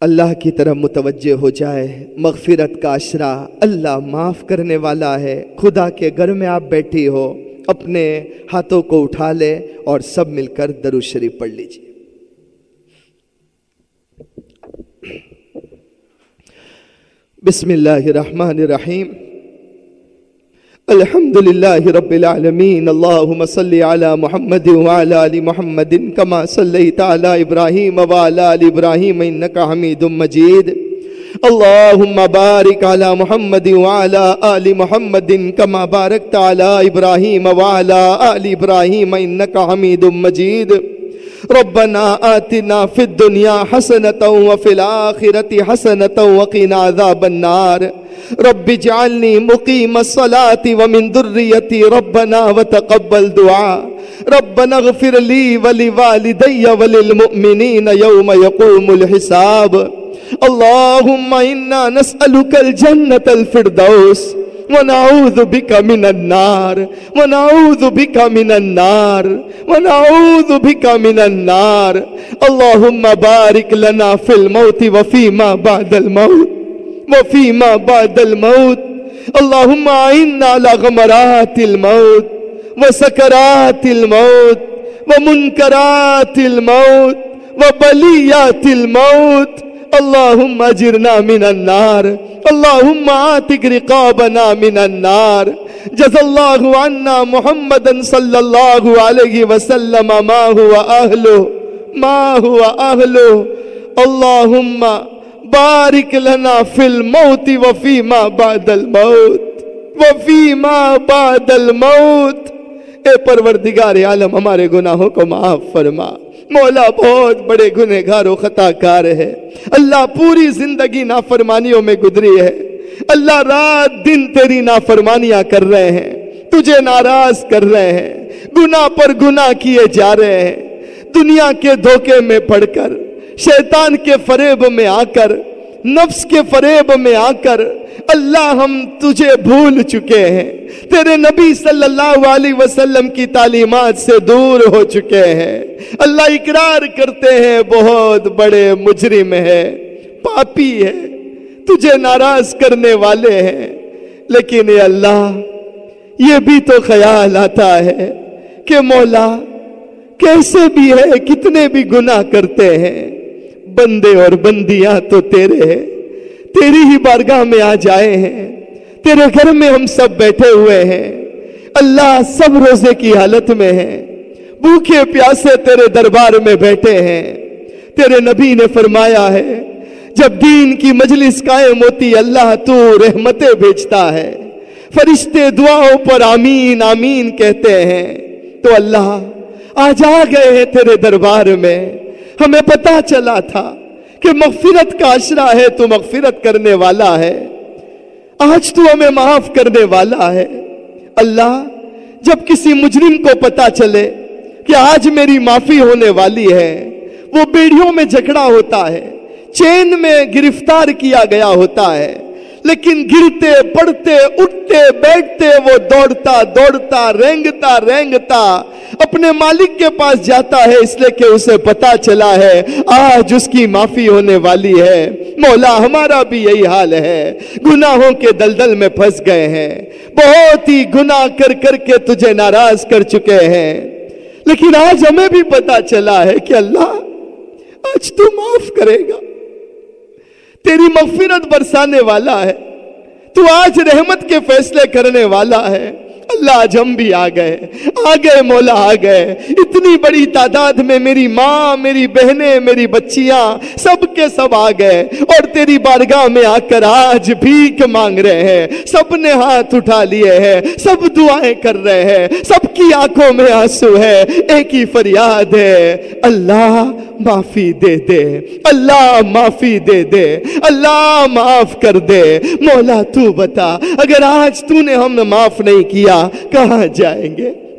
Speaker 1: اللہ کی طرف متوجہ ہو جائے. مغفرت کا عشرہ. اللہ معاف کرنے والا ہے. خدا کے گھر میں آپ بیٹھی ہو, اپنے ہاتھوں کو اٹھا لے اور سب مل کر درود شریف پڑھ لیجیے. بسم اللہ الرحمن الرحیم. الحمد للہ رب العالمین. اللہم صلی علی محمد وعلی آل محمد کما صلیت علی ابراہیم وعلی آل ابراہیم انک حمید مجید. اللہم بارک علی محمد وعلی آل محمد کما بارکت علی ابراہیم وعلی آل ابراہیم انک حمید مجید. ربنا آتنا فی الدنیا حسنة وفی الآخرة حسنة وقنا عذاب النار. رب اجعلنی مقیم الصلاة ومن ذریتی ربنا وتقبل دعاء. ربنا اغفر لی ولوالدی وللمؤمنین یوم یقوم الحساب. اللہم انا نسألک الجنة الفردوس ونعوذ بك من النار ونعوذ بك من النار ونعوذ بك من النار. اللهم بارك لنا في الموت وفيما بعد الموت وفيما بعد الموت. اللهم أعنا على غمرات الموت وسكرات الموت ومنكرات الموت وبليات الموت. اللهم اجرنا من النار. اللهم اعتق رقابنا من النار. جزا الله عنا محمدا صلى الله عليه وسلم ما هو أهله. اللهم بارك لنا في الموت وفيما بعد الموت وفيما بعد الموت. اے پروردگار عالم ہمارے گناہوں کو معاف فرما. مولا بہت بڑے گنہگار و خطا کار ہے. اللہ پوری زندگی نافرمانیوں میں گزری ہے. اللہ رات دن تیری نافرمانیاں کر رہے ہیں, تجھے ناراض کر رہے ہیں, گناہ پر گناہ کیے جا رہے ہیں. دنیا کے دھوکے میں پڑ کر, شیطان کے فریب میں آ کر, نفس کے فریب میں آ کر اللہ ہم تجھے بھول چکے ہیں. تیرے نبی صلی اللہ علیہ وسلم کی تعلیمات سے دور ہو چکے ہیں. اللہ اقرار کرتے ہیں بہت بڑے مجرم ہے, پاپی ہے, تجھے ناراض کرنے والے ہیں. لیکن اے اللہ یہ بھی تو خیال آتا ہے کہ مولا کیسے بھی ہے, کتنے بھی گناہ کرتے ہیں, بندے اور بندیاں تو تیرے ہیں, تیری ہی بارگاہ میں آ جائے ہیں. تیرے گھر میں ہم سب بیٹھے ہوئے ہیں. اللہ سب روزے کی حالت میں ہیں, بھوکے پیاسے تیرے دربار میں بیٹھے ہیں. تیرے نبی نے فرمایا ہے جب دین کی مجلس قائم ہوتی اللہ تو رحمتیں بھیجتا ہے, فرشتے دعاؤں پر آمین آمین کہتے ہیں. تو اللہ آج آ گئے ہیں تیرے دربار میں. ہمیں پتا چلا تھا کہ مغفرت کا عشرہ ہے, تو مغفرت کرنے والا ہے. آج تو ہمیں معاف کرنے والا ہے. اللہ جب کسی مجرم کو پتا چلے کہ آج میری معافی ہونے والی ہے, وہ بیڑیوں میں جکڑا ہوتا ہے, چین میں گرفتار کیا گیا ہوتا ہے, لیکن گرتے پڑتے اٹھتے بیٹھتے وہ دوڑتا دوڑتا رینگتا رینگتا اپنے مالک کے پاس جاتا ہے, اس لیے کہ اسے پتا چلا ہے آج اس کی معافی ہونے والی ہے. مولا ہمارا بھی یہی حال ہے, گناہوں کے دلدل میں پھنس گئے ہیں, بہت ہی گناہ کر کر کے تجھے ناراض کر چکے ہیں. لیکن آج ہمیں بھی پتا چلا ہے کہ اللہ آج تو معاف کرے گا, تیری مغفرت برسانے والا ہے, تو آج رحمت کے فیصلے کرنے والا ہے. اللہ آج ہم بھی آ گئے مولا آ گئے. اتنی بڑی تعداد میں میری ماں, میری بہنیں, میری بچیاں سب کے سب آ گئے اور تیری بارگاہ میں آ کر آج بھیک مانگ رہے ہیں. سب نے ہاتھ اٹھا لیے ہیں, سب دعائیں کر رہے ہیں, سب کی آنکھوں میں آنسو ہے. ایک ہی فریاد ہے, اللہ معافی دے دے, اللہ معافی دے دے, اللہ معاف کر دے. مولا تو بتا, اگر آج تو نے ہم معاف نہیں کیا کہاں جائیں گے,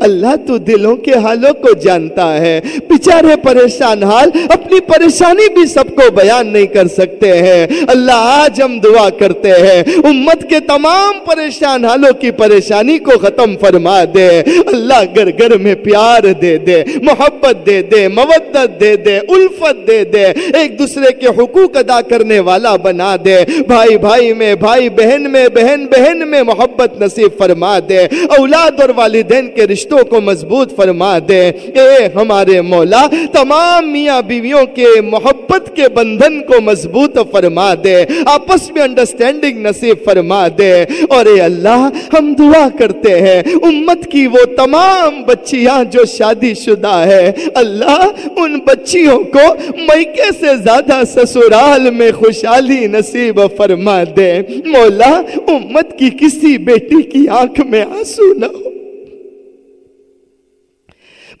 Speaker 1: اللہ تو دلوں کے حالوں کو جانتا ہے، بیچارے پریشان حال اپنی پریشانی بھی سب کو بیان نہیں کر سکتے ہیں۔ اللہ آج ہم دعا کرتے ہیں امت کے تمام پریشان حالوں کی پریشانی کو ختم فرما دے۔ اللہ گھر گھر میں پیار دے دے، محبت دے دے، مودت دے دے، الفت دے دے، ایک دوسرے کے حقوق ادا کرنے والا بنا دے، بھائی بھائی میں، بھائی بہن میں، بہن بہن میں محبت نصیب فرما دے، اولاد اور والدین کے رشتوں کو مضبوط فرما دے۔ اے ہمارے مولا تمام میاں بیویوں کے محبت کے بندھن کو مضبوط فرما دے، آپس میں انڈرسٹینڈنگ نصیب فرما دے۔ اور اے اللہ ہم دعا کرتے ہیں امت کی وہ تمام بچیاں جو شادی شدہ ہے، اللہ ان بچیوں کو میکے سے زیادہ سسرال میں خوشحالی نصیب فرما دے۔ مولا امت کی کسی بیٹی کی آنکھ میں آنسو نہ ہو،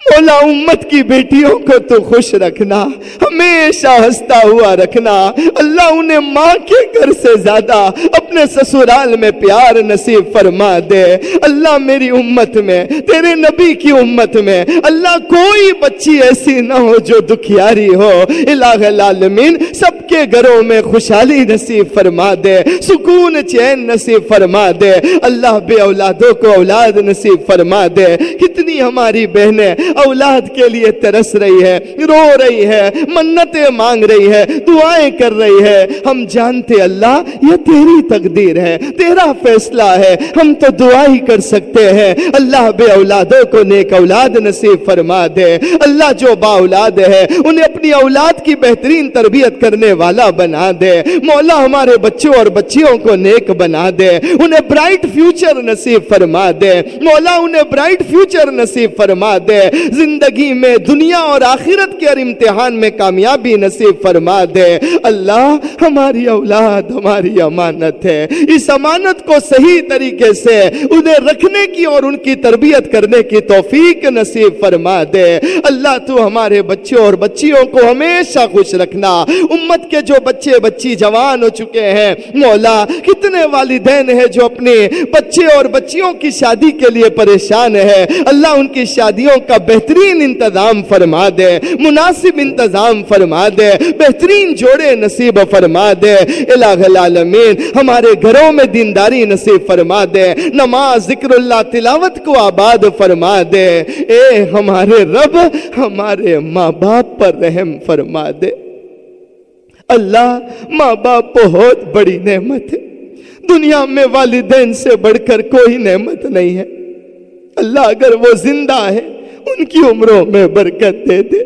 Speaker 1: مولا امت کی بیٹیوں کو تو خوش رکھنا، ہمیشہ ہنستا ہوا رکھنا۔ اللہ انہیں ماں کے گھر سے زیادہ اپنے سسرال میں پیار نصیب فرما دے۔ اللہ میری امت میں، تیرے نبی کی امت میں اللہ کوئی بچی ایسی نہ ہو جو دکھیاری ہو۔ الہ العالمین سب کے گھروں میں خوشحالی نصیب فرما دے، سکون چین نصیب فرما دے۔ اللہ بے اولادوں کو اولاد نصیب فرما دے۔ کتنی ہماری بہنیں اولاد کے لیے ترس رہی ہے، رو رہی ہے، منتیں مانگ رہی ہے، دعائیں کر رہی ہے۔ ہم جانتے اللہ یہ تیری تقدیر ہے، تیرا فیصلہ ہے، ہم تو دعا ہی کر سکتے ہیں۔ اللہ بے اولادوں کو نیک اولاد نصیب فرما دے۔ اللہ جو با اولاد ہے انہیں اپنی اولاد کی بہترین تربیت کرنے والا بنا دے۔ مولا ہمارے بچوں اور بچیوں کو نیک بنا دے، انہیں برائٹ فیوچر نصیب فرما دے۔ مولا انہیں برائٹ فیوچر نصیب فرما دے، زندگی میں دنیا اور آخرت کے ہر امتحان میں کامیابی نصیب فرما دے۔ اللہ ہماری اولاد ہماری امانت ہے، اس امانت کو صحیح طریقے سے انہیں رکھنے کی اور ان کی تربیت کرنے کی توفیق نصیب فرما دے۔ اللہ تو ہمارے بچوں اور بچیوں کو ہمیشہ خوش رکھنا۔ امت کے جو بچے بچی جوان ہو چکے ہیں مولا، کتنے والدین ہیں جو اپنے بچے اور بچیوں کی شادی کے لیے پریشان ہے، اللہ ان کی شادیوں کا بہترین انتظام فرما دے، مناسب انتظام فرما دے، بہترین جوڑے نصیب فرما دے۔ الہ العالمین ہمارے گھروں میں دینداری نصیب فرما دے، نماز ذکر اللہ تلاوت کو آباد فرما دے۔ اے ہمارے رب ہمارے ماں باپ پر رحم فرما دے۔ اللہ ماں باپ بہت بڑی نعمت ہے، دنیا میں والدین سے بڑھ کر کوئی نعمت نہیں ہے۔ اللہ اگر وہ زندہ ہے ان کی عمروں میں برکت دے دے۔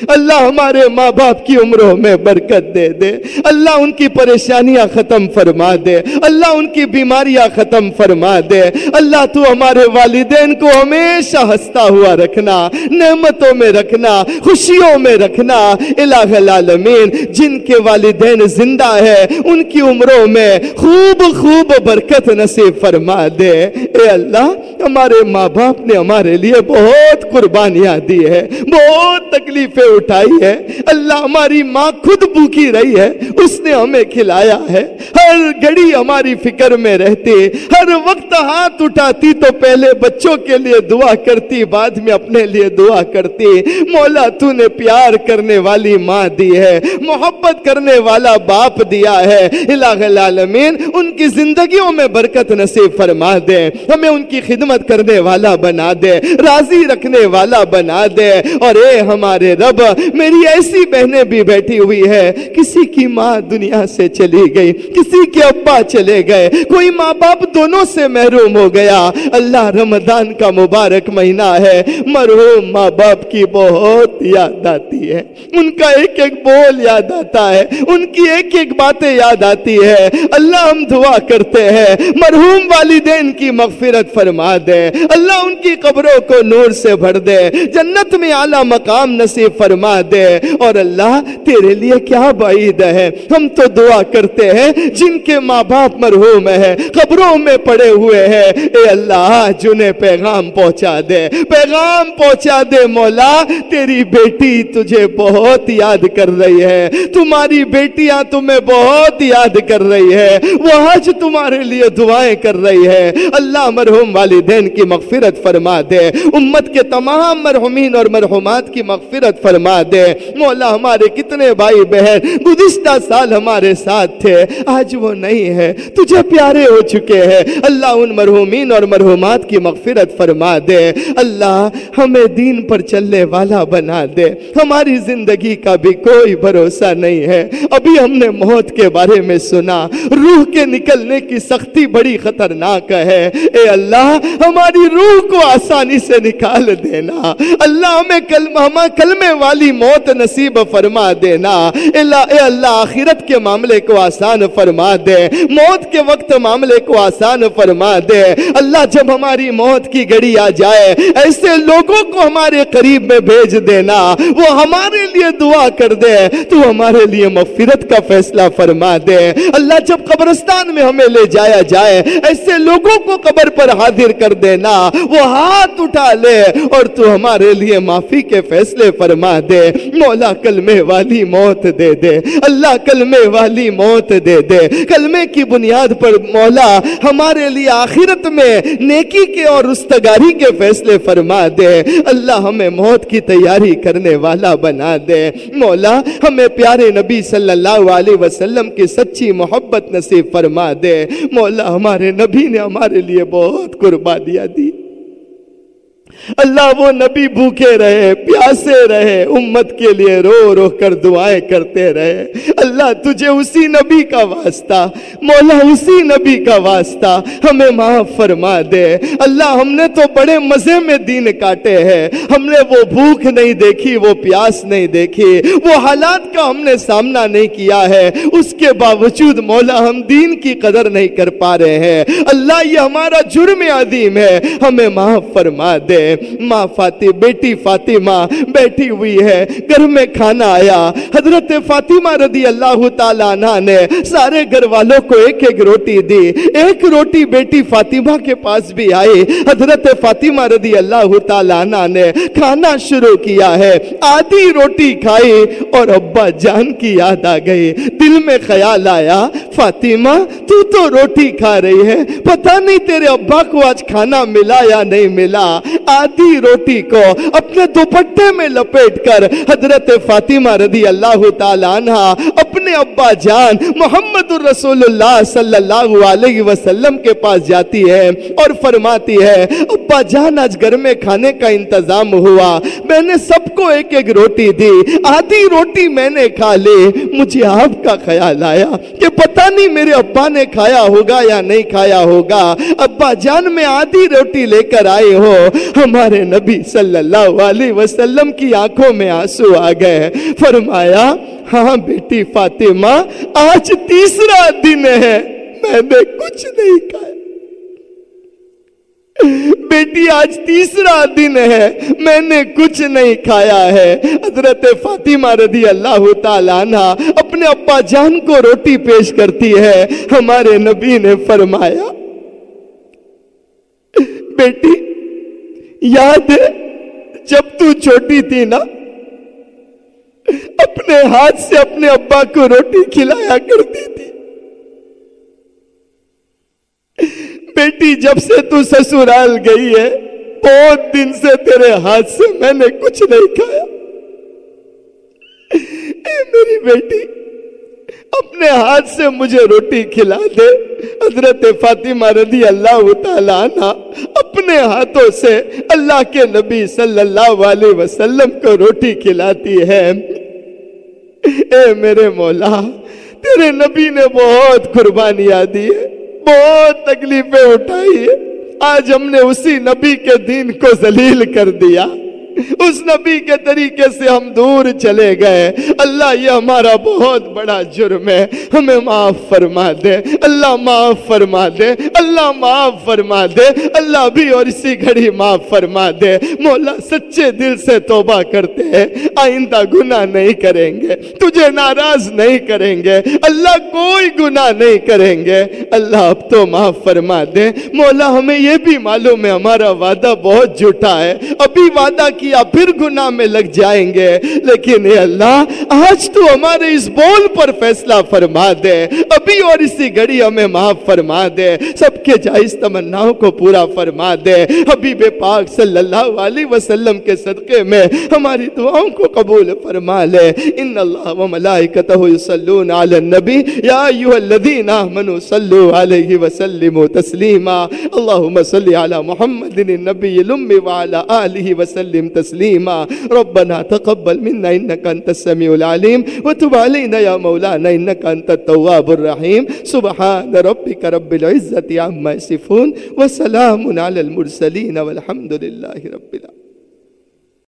Speaker 1: اللہ ہمارے ماں باپ کی عمروں میں برکت دے دے۔ اللہ ان کی پریشانیاں ختم فرما دے، اللہ ان کی بیماریاں ختم فرما دے۔ اللہ تو ہمارے والدین کو ہمیشہ ہنستا ہوا رکھنا، نعمتوں میں رکھنا، خوشیوں میں رکھنا۔ الہ العالمین جن کے والدین زندہ ہے ان کی عمروں میں خوب خوب برکت نصیب فرما دے۔ اے اللہ ہمارے ماں باپ نے ہمارے لیے بہت قربانیاں دی ہے، بہت تکلیفیں اٹھائی ہے۔ اللہ ہماری ماں خود بھوکی رہی ہے، اس نے ہمیں کھلایا ہے، ہر گھڑی ہماری فکر میں رہتی، ہر وقت ہاتھ اٹھاتی تو پہلے بچوں کے لیے دعا کرتی، بعد میں اپنے لیے دعا کرتی۔ مولا تو نے پیار کرنے والی ماں دی ہے، محبت کرنے والا باپ دیا ہے۔ الہ العالمین ان کی زندگیوں میں برکت نصیب فرما دے، ہمیں ان کی خدمت کرنے والا بنا دے، راضی رکھنے والا بنا دے۔ اور اے ہمارے رب میری ایسی بہنیں بھی بیٹھی ہوئی ہے، کسی کی ماں دنیا سے چلی گئی، کسی کے ابا چلے گئے، کوئی ماں باپ دونوں سے محروم ہو گیا۔ اللہ رمضان کا مبارک مہینہ ہے، مرحوم ماں باپ کی بہت یاد آتی ہے، ان کا ایک ایک بول یاد آتا ہے، ان کی ایک ایک باتیں یاد آتی ہے۔ اللہ ہم دعا کرتے ہیں مرحوم والدین کی مغفرت فرما دے، اللہ ان کی قبروں کو نور سے بھر دے، جنت میں اعلیٰ مقام نصیب فرما دے۔ اور اللہ تیرے لیے کیا بعید ہے، ہم تو دعا کرتے ہیں جن کے ماں باپ مرحوم ہیں، قبروں میں پڑے ہوئے ہیں، اے اللہ جنہیں پیغام پہنچا دے، پیغام پہنچا دے مولا، تیری بیٹی تجھے بہت یاد کر رہی ہے، تمہاری بیٹیاں تمہیں بہت یاد کر رہی ہے، وہ آج تمہارے لیے دعائیں کر رہی ہے۔ اللہ مرحوم والدین کی مغفرت فرما دے، امت کے تمام مرحومین اور مرحومات کی مغفرت فرما دے۔ مولا ہمارے کتنے بھائی بہن گزشتہ سال ہمارے ساتھ تھے، آج وہ نہیں ہے، تجھے پیارے ہو چکے ہیں، اللہ ان مرحومین اور مرحومات کی مغفرت فرما دے۔ اللہ ہمیں دین پر چلنے والا بنا دے، ہماری زندگی کا بھی کوئی بھروسہ نہیں ہے، ابھی ہم نے موت کے بارے میں سنا، روح کے نکلنے کی سختی بڑی خطرناک ہے، اے اللہ ہماری روح کو آسانی سے نکال دینا، اللہ ہمیں کلمے والی موت نصیب فرما دینا، اے اللہ آخرت کے معاملے کو آسان فرما دے، موت کے وقت معاملے کو آسان فرما دے۔ اللہ جب ہماری موت کی گھڑی آ جائے، ایسے لوگوں کو ہمارے قریب میں بھیج دینا، وہ ہمارے لیے دعا کر دے، تو ہمارے لیے مغفرت کا فیصلہ فرما دے۔ اللہ جب قبرستان میں ہمیں لے جایا جائے، ایسے لوگوں کو قبر پر حاضر کر دینا، وہ ہاتھ اٹھا لے اور تو ہمارے لیے معافی کے فیصلے فرما دے۔ مولا کلمے والی موت دے دے، اللہ کلمے والی موت دے دے، کلمے کی بنیاد پر مولا ہمارے لیے آخرت میں نیکی کے اور رستگاری کے فیصلے فرما دے۔ اللہ ہمیں موت کی تیاری کرنے والا بنا دے۔ مولا ہمیں پیارے نبی صلی اللہ علیہ وسلم کی سچی محبت نصیب فرما دے۔ مولا ہمارے نبی نے ہمارے لیے بہت قربانیاں دی، اللہ وہ نبی بھوکے رہے، پیاسے رہے، امت کے لیے رو رو کر دعائیں کرتے رہے۔ اللہ تجھے اسی نبی کا واسطہ، مولا اسی نبی کا واسطہ ہمیں معاف فرما دے۔ اللہ ہم نے تو بڑے مزے میں دین کاٹے ہیں، ہم نے وہ بھوک نہیں دیکھی، وہ پیاس نہیں دیکھی، وہ حالات کا ہم نے سامنا نہیں کیا ہے، اس کے باوجود مولا ہم دین کی قدر نہیں کر پا رہے ہیں۔ اللہ یہ ہمارا جرم عظیم ہے، ہمیں معاف فرما دے۔ ماں بیٹی فاطمہ بیٹھی ہوئی ہے، گھر میں کھانا آیا، حضرت فاطمہ رضی اللہ تعالیٰ عنہ نے سارے گھر والوں کو ایک ایک روٹی دی، ایک روٹی بیٹی فاطمہ کے پاس بھی آئی، حضرت فاطمہ رضی اللہ تعالیٰ عنہ نے کھانا شروع کیا ہے، آدھی روٹی کھائی اور ابا جان کی یاد آ گئی، دل میں خیال آیا فاطمہ تو روٹی کھا رہی ہے، پتہ نہیں تیرے ابا کو آج کھانا ملا یا نہیں ملا۔ آدھی روٹی کو اپنے دوپٹے میں لپیٹ کر حضرت فاطمہ رضی اللہ تعالیٰ عنہ اپنے ابا جان محمد الرسول اللہ صلی اللہ علیہ وسلم کے پاس جاتی ہے اور فرماتی ہے ابا جان آج گھر میں کھانے کا انتظام ہوا، میں نے سب کو ایک ایک روٹی دی، آدھی روٹی میں نے کھا لی، مجھے آپ کا خیال آیا کہ پتہ نہیں میرے ابا نے کھایا ہوگا یا نہیں کھایا ہوگا، ابا جان میں آدھی روٹی لے کر آئے ہو۔ ہمارے نبی صلی اللہ علیہ وسلم کی آنکھوں میں آنسو آ گئے، فرمایا ہاں بیٹی فاطمہ آج تیسرا دن ہے میں نے کچھ نہیں کھایا، بیٹی آج تیسرا دن ہے میں نے کچھ نہیں کھایا ہے۔ حضرت فاطمہ رضی اللہ تعالیٰ عنہ اپنے ابا جان کو روٹی پیش کرتی ہے، ہمارے نبی نے فرمایا بیٹی یاد ہے جب تو چھوٹی تھی نا، اپنے ہاتھ سے اپنے ابا کو روٹی کھلایا کرتی تھی، بیٹی جب سے تو سسرال گئی ہے بہت دن سے تیرے ہاتھ سے میں نے کچھ نہیں کھایا، اے میری بیٹی اپنے ہاتھ سے مجھے روٹی کھلا دے۔ حضرت فاطمہ رضی اللہ تعالیٰ عنہ اپنے ہاتھوں سے اللہ کے نبی صلی اللہ علیہ وسلم کو روٹی کھلاتی ہے۔ اے میرے مولا تیرے نبی نے بہت قربانیاں دی ہے، بہت تکلیفیں اٹھائی ہے، آج ہم نے اسی نبی کے دین کو ذلیل کر دیا، اس نبی کے طریقے سے ہم دور چلے گئے۔ اللہ یہ ہمارا بہت بڑا جرم ہے، ہمیں معاف فرما دے اللہ، معاف فرما دے اللہ، معاف فرما دے اللہ، بھی اور اسی گھڑی معاف فرما دے مولا۔ سچے دل سے توبہ کرتے ہیں، آئندہ گناہ نہیں کریں گے، تجھے ناراض نہیں کریں گے اللہ، کوئی گناہ نہیں کریں گے اللہ، اب تو معاف فرما دے مولا۔ ہمیں یہ بھی معلوم ہے ہمارا وعدہ بہت جھوٹا ہے، ابھی وعدہ کیا پھر گناہ میں لگ جائیں گے، لیکن اے اللہ آج تو ہمارے اس بول پر فیصلہ فرما دے، ابھی اور اسی گھڑی ہمیں معاف فرما دے، سب کے جائز تمناؤں کو پورا فرما دے، حبیب پاک صلی اللہ علیہ وسلم کے صدقے میں ہماری دعاؤں کو قبول فرما لے۔ ان اللہ و ملائکتہ یصلون علی النبی یا ایھا الذین آمنوا صلوا علیہ وسلموا تسلیما، اللہم صل علی محمد النبی الأمی وعلی آلہ وسلم تسلیما۔ ربنا تقبل منا انک انت السمیع العلیم وتب علینا یا مولانا انک انت التواب الرحیم۔ سبحان ربک رب العزة عما یصفون وسلام علی المرسلین والحمد للہ رب العالمین۔